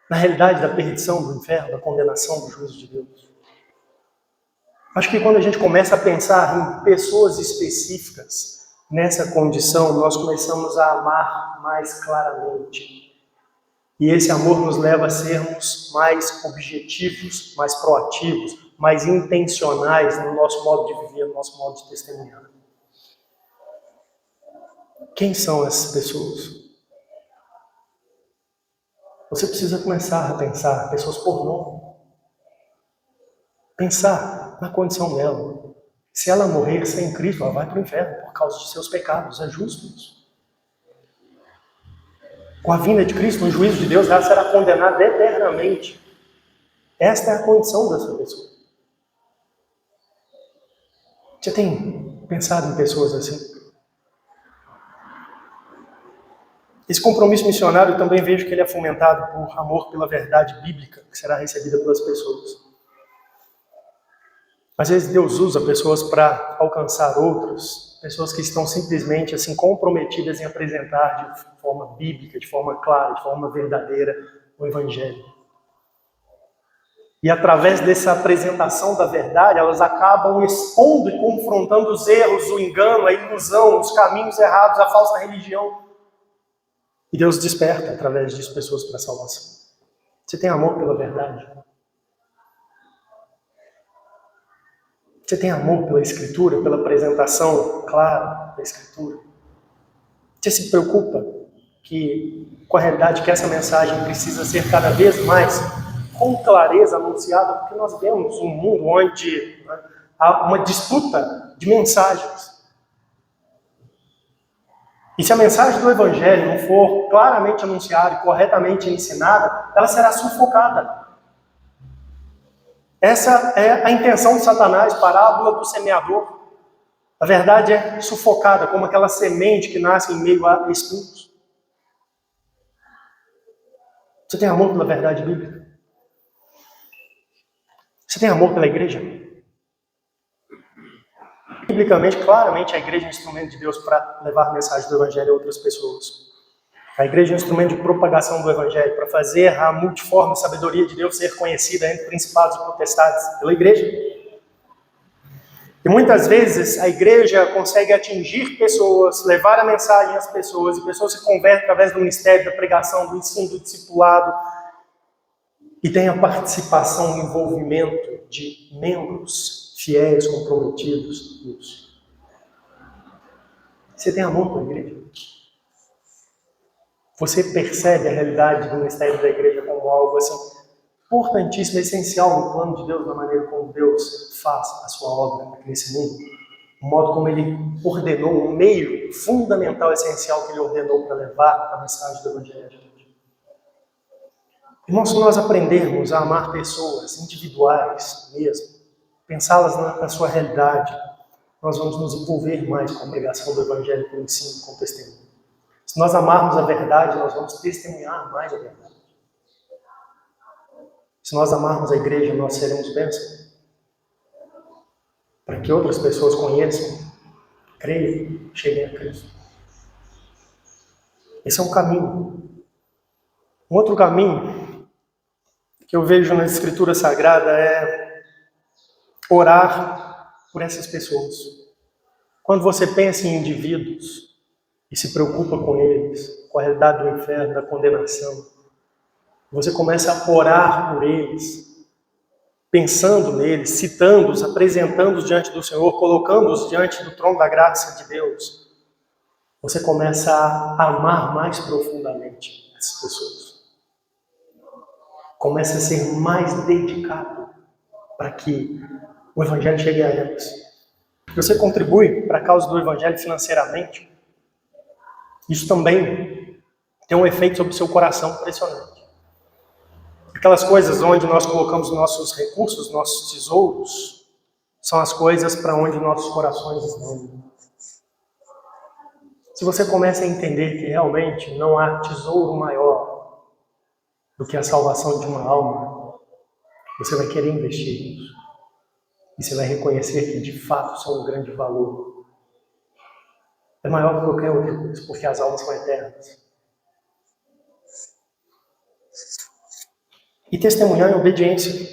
na realidade da perdição, do inferno, da condenação, do juízo de Deus. Acho que quando a gente começa a pensar em pessoas específicas nessa condição, nós começamos a amar amar mais claramente. E esse amor nos leva a sermos mais objetivos, mais proativos, mais intencionais no nosso modo de viver, no nosso modo de testemunhar. Quem são essas pessoas? Você precisa começar a pensar pessoas por nome. Pensar na condição dela. Se ela morrer sem Cristo, ela vai para o inferno por causa de seus pecados. É justo isso. Com a vinda de Cristo, no juízo de Deus, ela será condenada eternamente. Esta é a condição dessa pessoa. Você tem pensado em pessoas assim? Esse compromisso missionário, eu também vejo que ele é fomentado por amor pela verdade bíblica, que será recebida pelas pessoas. Às vezes Deus usa pessoas para alcançar outros, pessoas que estão simplesmente assim comprometidas em apresentar de forma bíblica, de forma clara, de forma verdadeira o Evangelho. E através dessa apresentação da verdade, elas acabam expondo e confrontando os erros, o engano, a ilusão, os caminhos errados, a falsa religião. E Deus desperta através disso pessoas para a salvação. Você tem amor pela verdade? Você tem amor pela Escritura, pela apresentação clara da Escritura? Você se preocupa com a realidade que essa mensagem precisa ser cada vez mais com clareza anunciada? Porque nós vemos um mundo onde há uma disputa de mensagens. E se a mensagem do Evangelho não for claramente anunciada e corretamente ensinada, ela será sufocada. Essa é a intenção de Satanás, parábola do semeador. A verdade é sufocada, como aquela semente que nasce em meio a espinhos. Você tem amor pela verdade bíblica? Você tem amor pela igreja? Biblicamente, claramente, a igreja é um instrumento de Deus para levar a mensagem do Evangelho a outras pessoas. A igreja é um instrumento de propagação do Evangelho, para fazer a multiforme sabedoria de Deus ser conhecida entre principados e potestades pela igreja. E muitas vezes a igreja consegue atingir pessoas, levar a mensagem às pessoas, e pessoas se convertem através do ministério, da pregação, do ensino, do discipulado, e tem a participação e envolvimento de membros fiéis, comprometidos nisso. Você tem amor pela igreja? Você percebe a realidade do ministério da igreja como algo assim importantíssimo, essencial no plano de Deus, na maneira como Deus faz a sua obra aqui nesse mundo? O modo como Ele ordenou, um meio fundamental, essencial que Ele ordenou para levar a mensagem do Evangelho. Irmãos, se nós aprendermos a amar pessoas individuais mesmo, pensá-las na sua realidade, nós vamos nos envolver mais com a pregação do Evangelho, com o ensino, com o testemunho. Se nós amarmos a verdade, nós vamos testemunhar mais a verdade. Se nós amarmos a igreja, nós seremos bênçãos. Para que outras pessoas conheçam, creiam, cheguem a Cristo. Esse é um caminho. Um outro caminho que eu vejo na Escritura Sagrada é orar por essas pessoas. Quando você pensa em indivíduos e se preocupa com eles, com a realidade do inferno, da condenação, você começa a orar por eles, pensando neles, citando-os, apresentando-os diante do Senhor, colocando-os diante do trono da graça de Deus. Você começa a amar mais profundamente essas pessoas. Começa a ser mais dedicado para que o Evangelho chegue a elas. Você contribui para a causa do Evangelho financeiramente, isso também tem um efeito sobre o seu coração impressionante. Aquelas coisas onde nós colocamos nossos recursos, nossos tesouros, são as coisas para onde nossos corações estão. Se você começa a entender que realmente não há tesouro maior do que a salvação de uma alma, você vai querer investir nisso. E você vai reconhecer que de fato são um grande valor. É maior do que qualquer outra coisa, porque as almas são eternas. E testemunhar em obediência.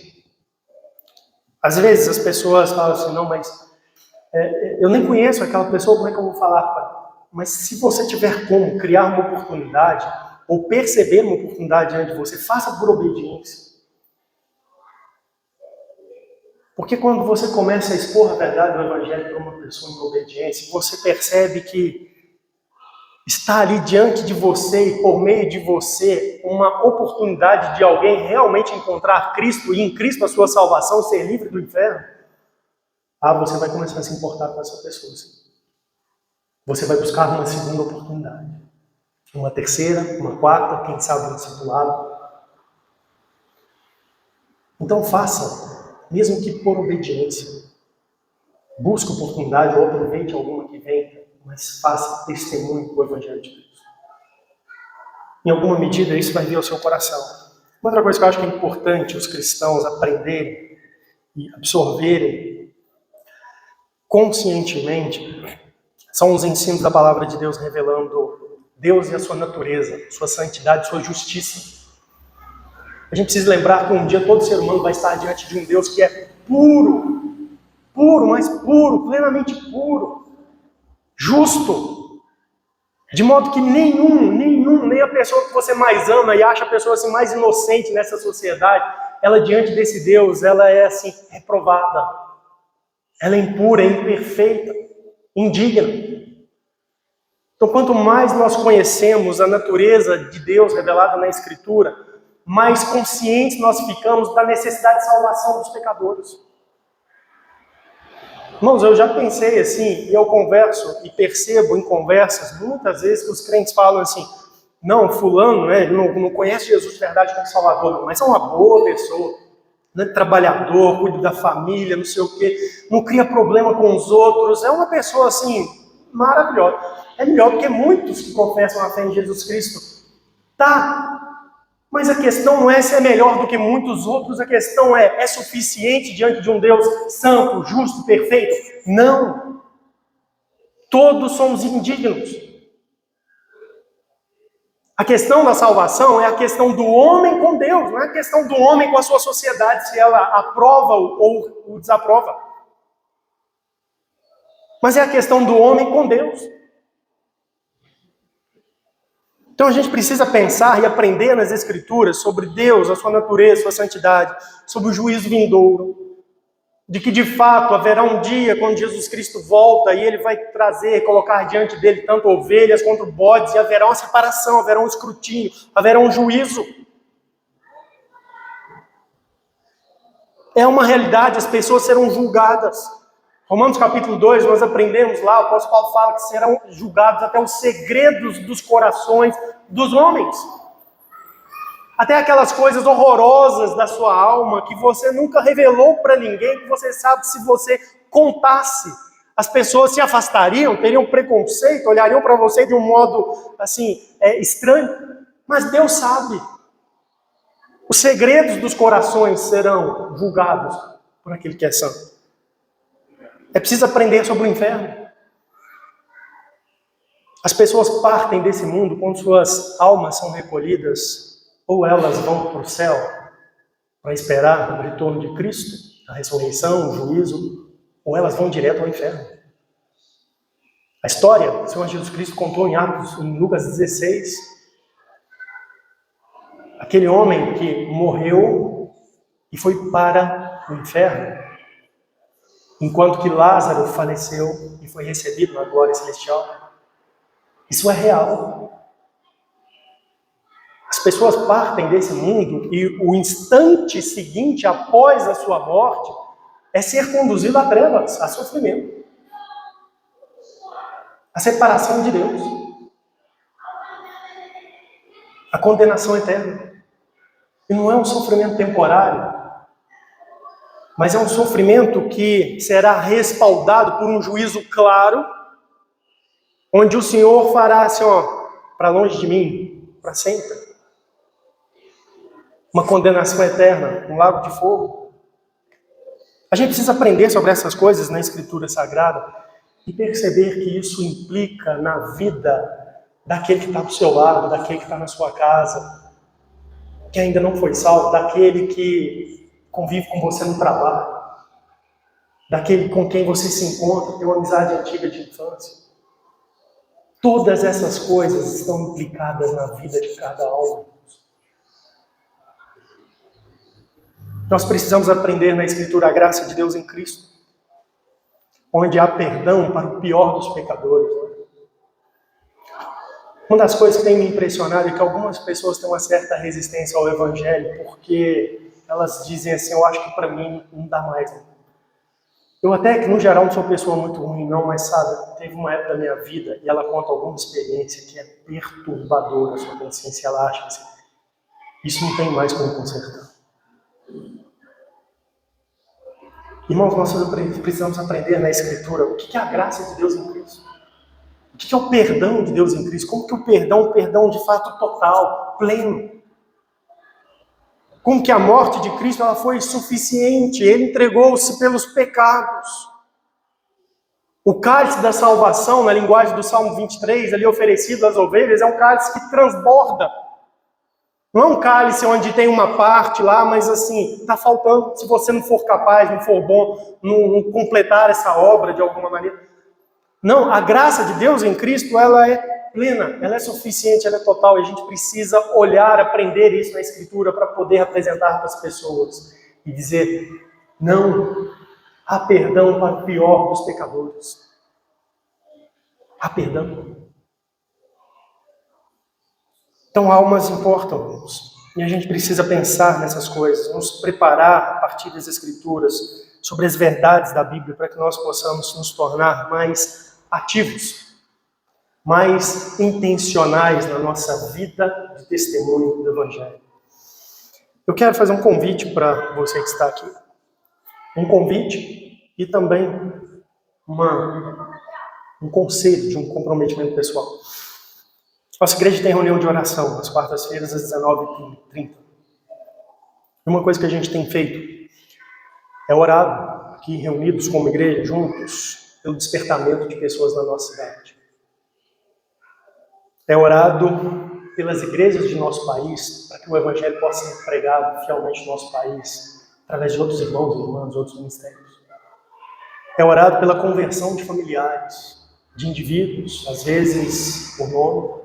Às vezes as pessoas falam assim, não, mas eu nem conheço aquela pessoa, como é que eu vou falar com ela? Mas se você tiver como criar uma oportunidade, ou perceber uma oportunidade diante de você, faça por obediência. Porque quando você começa a expor a verdade do Evangelho para uma pessoa em obediência, você percebe que está ali diante de você e por meio de você uma oportunidade de alguém realmente encontrar Cristo e em Cristo a sua salvação, ser livre do inferno. Você vai começar a se importar com essa pessoa. Você vai buscar uma segunda oportunidade. Uma terceira, uma quarta, quem sabe um discipulado. Então faça, mesmo que por obediência. Busque oportunidade ou aproveite alguma que venha, mas faça testemunho do Evangelho de Deus. Em alguma medida isso vai vir ao seu coração. Outra coisa que eu acho que é importante os cristãos aprenderem e absorverem conscientemente são os ensinos da palavra de Deus revelando Deus e a sua natureza, sua santidade, sua justiça. A gente precisa lembrar que um dia todo ser humano vai estar diante de um Deus que é puro, puro, mas puro, plenamente puro, justo, de modo que nem a pessoa que você mais ama e acha a pessoa assim mais inocente nessa sociedade, ela diante desse Deus, ela é assim, reprovada, ela é impura, é imperfeita, indigna. Então, quanto mais nós conhecemos a natureza de Deus revelada na Escritura, mais conscientes nós ficamos da necessidade de salvação dos pecadores. Irmãos, eu já pensei assim, e eu converso e percebo em conversas, muitas vezes que os crentes falam assim, não, fulano, né, não conhece Jesus de verdade como Salvador, não, mas é uma boa pessoa, né, trabalhador, cuida da família, não sei o quê, não cria problema com os outros, é uma pessoa assim, maravilhosa. É melhor do que muitos que professam a fé em Jesus Cristo. Tá, mas a questão não é se é melhor do que muitos outros, a questão é suficiente diante de um Deus santo, justo, perfeito? Não. Todos somos indignos. A questão da salvação é a questão do homem com Deus, não é a questão do homem com a sua sociedade, se ela aprova ou o desaprova. Mas é a questão do homem com Deus. Então a gente precisa pensar e aprender nas Escrituras sobre Deus, a sua natureza, a sua santidade, sobre o juízo vindouro, de que de fato haverá um dia quando Jesus Cristo volta e ele vai trazer, colocar diante dele tanto ovelhas quanto bodes, e haverá uma separação, haverá um escrutínio, haverá um juízo. É uma realidade, as pessoas serão julgadas. Romanos capítulo 2, nós aprendemos lá, o apóstolo Paulo fala que serão julgados até os segredos dos corações dos homens. Até aquelas coisas horrorosas da sua alma que você nunca revelou para ninguém, que você sabe que se você contasse, as pessoas se afastariam, teriam preconceito, olhariam para você de um modo assim, estranho. Mas Deus sabe. Os segredos dos corações serão julgados por aquele que é santo. É preciso aprender sobre o inferno. As pessoas partem desse mundo quando suas almas são recolhidas, ou elas vão para o céu para esperar o retorno de Cristo, a ressurreição, o juízo, ou elas vão direto ao inferno. A história, o Senhor Jesus Cristo contou em Lucas 16, aquele homem que morreu e foi para o inferno, enquanto que Lázaro faleceu e foi recebido na glória celestial. Isso é real. As pessoas partem desse mundo e o instante seguinte, após a sua morte, é ser conduzido a trevas, a sofrimento. A separação de Deus. A condenação eterna. E não é um sofrimento temporário, mas é um sofrimento que será respaldado por um juízo claro, onde o Senhor fará assim, para longe de mim, para sempre. Uma condenação eterna, um lago de fogo. A gente precisa aprender sobre essas coisas na Escritura Sagrada e perceber que isso implica na vida daquele que está do seu lado, daquele que está na sua casa, que ainda não foi salvo, daquele que convive com você no trabalho, daquele com quem você se encontra, tem uma amizade antiga de infância. Todas essas coisas estão implicadas na vida de cada alma. Nós precisamos aprender na Escritura a graça de Deus em Cristo, onde há perdão para o pior dos pecadores. Uma das coisas que tem me impressionado é que algumas pessoas têm uma certa resistência ao Evangelho, porque elas dizem assim, eu acho que para mim não dá mais. Eu até que, no geral, não sou uma pessoa muito ruim, não, mas sabe, teve uma época da minha vida, e ela conta alguma experiência que é perturbadora a sua consciência, ela acha assim, isso não tem mais como consertar. Irmãos, nós precisamos aprender na Escritura o que é a graça de Deus em Cristo. O que é o perdão de Deus em Cristo? Como que o perdão de fato total, pleno. Como que a morte de Cristo ela foi suficiente, Ele entregou-se pelos pecados. O cálice da salvação, na linguagem do Salmo 23, ali oferecido às ovelhas, é um cálice que transborda. Não é um cálice onde tem uma parte lá, mas assim, está faltando. Se você não for capaz, não for bom, não completar essa obra de alguma maneira. Não, a graça de Deus em Cristo, ela é plena, ela é suficiente, ela é total. E a gente precisa olhar, aprender isso na Escritura para poder apresentar para as pessoas. E dizer, não, há perdão para o pior dos pecadores. Há perdão. Então, almas importam, irmãos. E a gente precisa pensar nessas coisas, nos preparar a partir das Escrituras sobre as verdades da Bíblia para que nós possamos nos tornar mais ativos, mais intencionais na nossa vida de testemunho do Evangelho. Eu quero fazer um convite para você que está aqui. Um convite e também um conselho de um comprometimento pessoal. Nossa igreja tem reunião de oração, às quartas-feiras, às 19h30. E uma coisa que a gente tem feito é orado aqui, reunidos como igreja, juntos, pelo despertamento de pessoas na nossa cidade. É orado pelas igrejas de nosso país, para que o Evangelho possa ser pregado fielmente no nosso país, através de outros irmãos e irmãs, outros ministérios. É orado pela conversão de familiares, de indivíduos, às vezes por nome.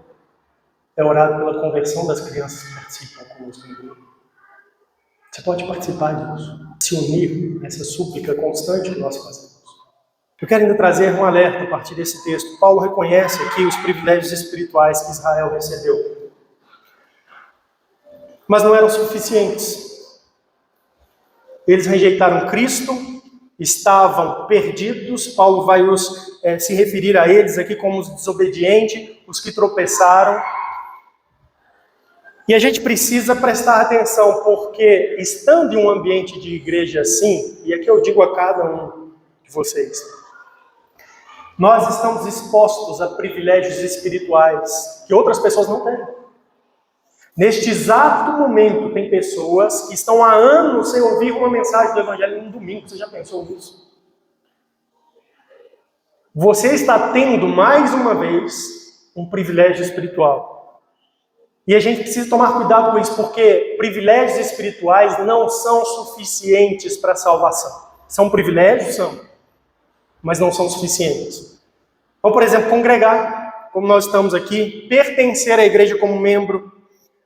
É orado pela conversão das crianças que participam conosco no grupo. Você pode participar disso, se unir nessa súplica constante que nós fazemos. Eu quero ainda trazer um alerta a partir desse texto. Paulo reconhece aqui os privilégios espirituais que Israel recebeu. Mas não eram suficientes. Eles rejeitaram Cristo, estavam perdidos. Paulo vai se referir a eles aqui como os desobedientes, os que tropeçaram. E a gente precisa prestar atenção, porque estando em um ambiente de igreja assim, e aqui eu digo a cada um de vocês, nós estamos expostos a privilégios espirituais que outras pessoas não têm. Neste exato momento, tem pessoas que estão há anos sem ouvir uma mensagem do Evangelho no domingo. Você já pensou nisso? Você está tendo, mais uma vez, um privilégio espiritual. E a gente precisa tomar cuidado com isso, porque privilégios espirituais não são suficientes para a salvação. São privilégios, são, mas não são suficientes. Então, por exemplo, congregar, como nós estamos aqui, pertencer à igreja como membro,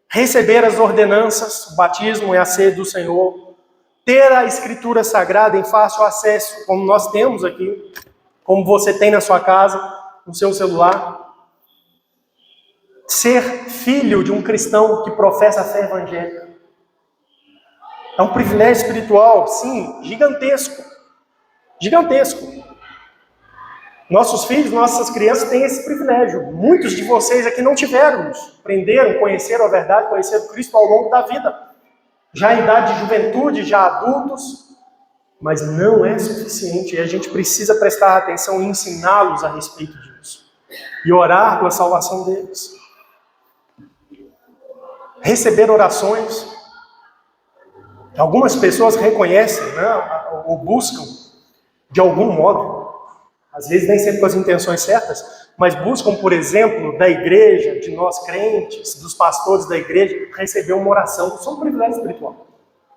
receber as ordenanças, o batismo e a ceia do Senhor, ter a Escritura Sagrada em fácil acesso, como nós temos aqui, como você tem na sua casa, no seu celular. Ser filho de um cristão que professa a fé evangélica. É um privilégio espiritual, sim, gigantesco. Gigantesco. Nossos filhos, nossas crianças têm esse privilégio. Muitos de vocês aqui não tiveram, aprenderam, conheceram a verdade, conheceram Cristo ao longo da vida. Já em idade de juventude, já adultos. Mas não é suficiente. E a gente precisa prestar atenção e ensiná-los a respeito disso. E orar pela salvação deles. Receber orações. Algumas pessoas reconhecem, né, ou buscam de algum modo, às vezes nem sempre com as intenções certas, mas buscam, por exemplo, da igreja, de nós crentes, dos pastores da igreja, receber uma oração. Isso é um privilégio espiritual.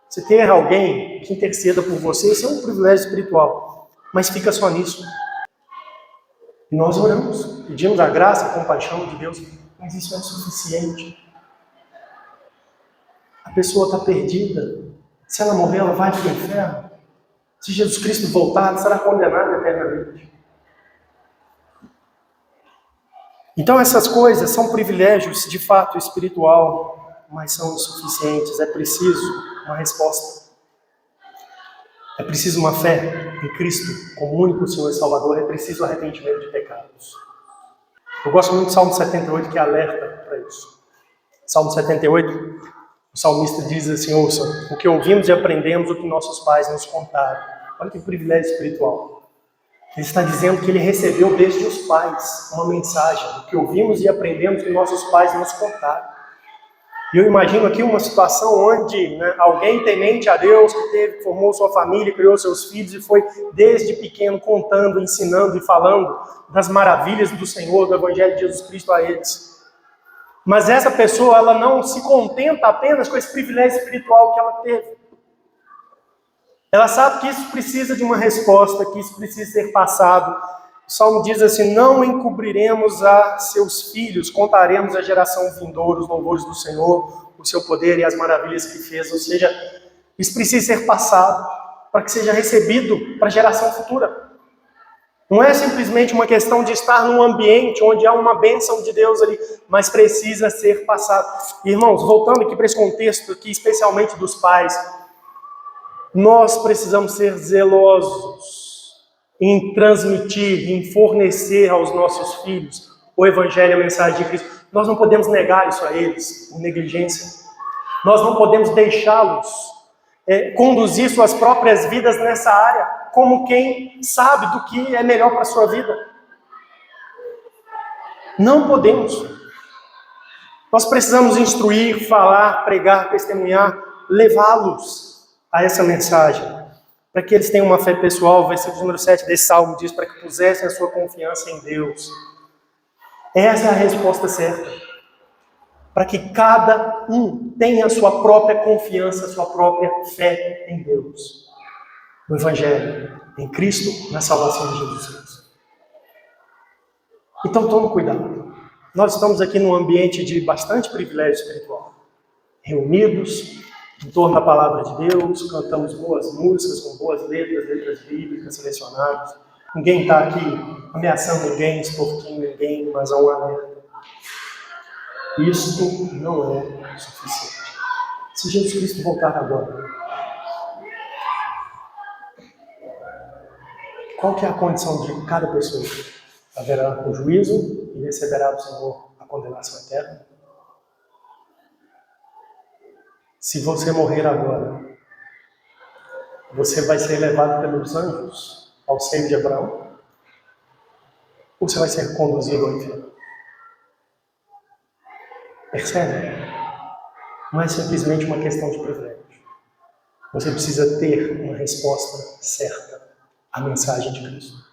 Você ter alguém que interceda por você, isso é um privilégio espiritual. Mas fica só nisso. E nós oramos, pedimos a graça, a compaixão de Deus, mas isso é suficiente. A pessoa está perdida. Se ela morrer, ela vai para o inferno. Se Jesus Cristo voltar, ela será condenada eternamente. Então essas coisas são privilégios de fato espiritual, mas são insuficientes. É preciso uma resposta. É preciso uma fé em Cristo como único Senhor e Salvador. É preciso arrependimento de pecados. Eu gosto muito do Salmo 78, que alerta para isso. Salmo 78, o salmista diz assim: ouçam, o que ouvimos e aprendemos, o que nossos pais nos contaram. Olha que privilégio espiritual. Ele está dizendo que ele recebeu desde os pais uma mensagem, o que ouvimos e aprendemos, o que nossos pais nos contaram. E eu imagino aqui uma situação onde alguém temente a Deus, que formou sua família, criou seus filhos e foi desde pequeno contando, ensinando e falando das maravilhas do Senhor, do Evangelho de Jesus Cristo a eles. Mas essa pessoa, ela não se contenta apenas com esse privilégio espiritual que ela teve. Ela sabe que isso precisa de uma resposta, que isso precisa ser passado. O Salmo diz assim: não encobriremos a seus filhos, contaremos à geração vindoura os louvores do Senhor, o seu poder e as maravilhas que fez. Ou seja, isso precisa ser passado para que seja recebido para a geração futura. Não é simplesmente uma questão de estar num ambiente onde há uma bênção de Deus ali, mas precisa ser passado. Irmãos, voltando aqui para esse contexto aqui, especialmente dos pais, nós precisamos ser zelosos em transmitir, em fornecer aos nossos filhos o Evangelho, a mensagem de Cristo. Nós não podemos negar isso a eles, com negligência. Nós não podemos deixá-los conduzir suas próprias vidas nessa área, como quem sabe do que é melhor para a sua vida. Não podemos. Nós precisamos instruir, falar, pregar, testemunhar, levá-los a essa mensagem, para que eles tenham uma fé pessoal. O versículo número 7 desse salmo diz: para que pusessem a sua confiança em Deus. Essa é a resposta certa. Para que cada um tenha a sua própria confiança, a sua própria fé em Deus. No Evangelho, em Cristo, na salvação de Jesus Cristo. Então tome cuidado. Nós estamos aqui num ambiente de bastante privilégio espiritual. Reunidos em torno da palavra de Deus, cantamos boas músicas, com boas letras bíblicas selecionadas. Ninguém está aqui ameaçando ninguém, extorquindo ninguém, mas há um alerta. Isto não é suficiente. Se Jesus Cristo voltar agora, qual que é a condição de cada pessoa? Haverá o juízo e receberá do Senhor a condenação eterna? Se você morrer agora, você vai ser levado pelos anjos ao seio de Abraão? Ou você vai ser conduzido ao inferno? Percebe? Não é simplesmente uma questão de privilégio. Você precisa ter uma resposta certa à mensagem de Cristo.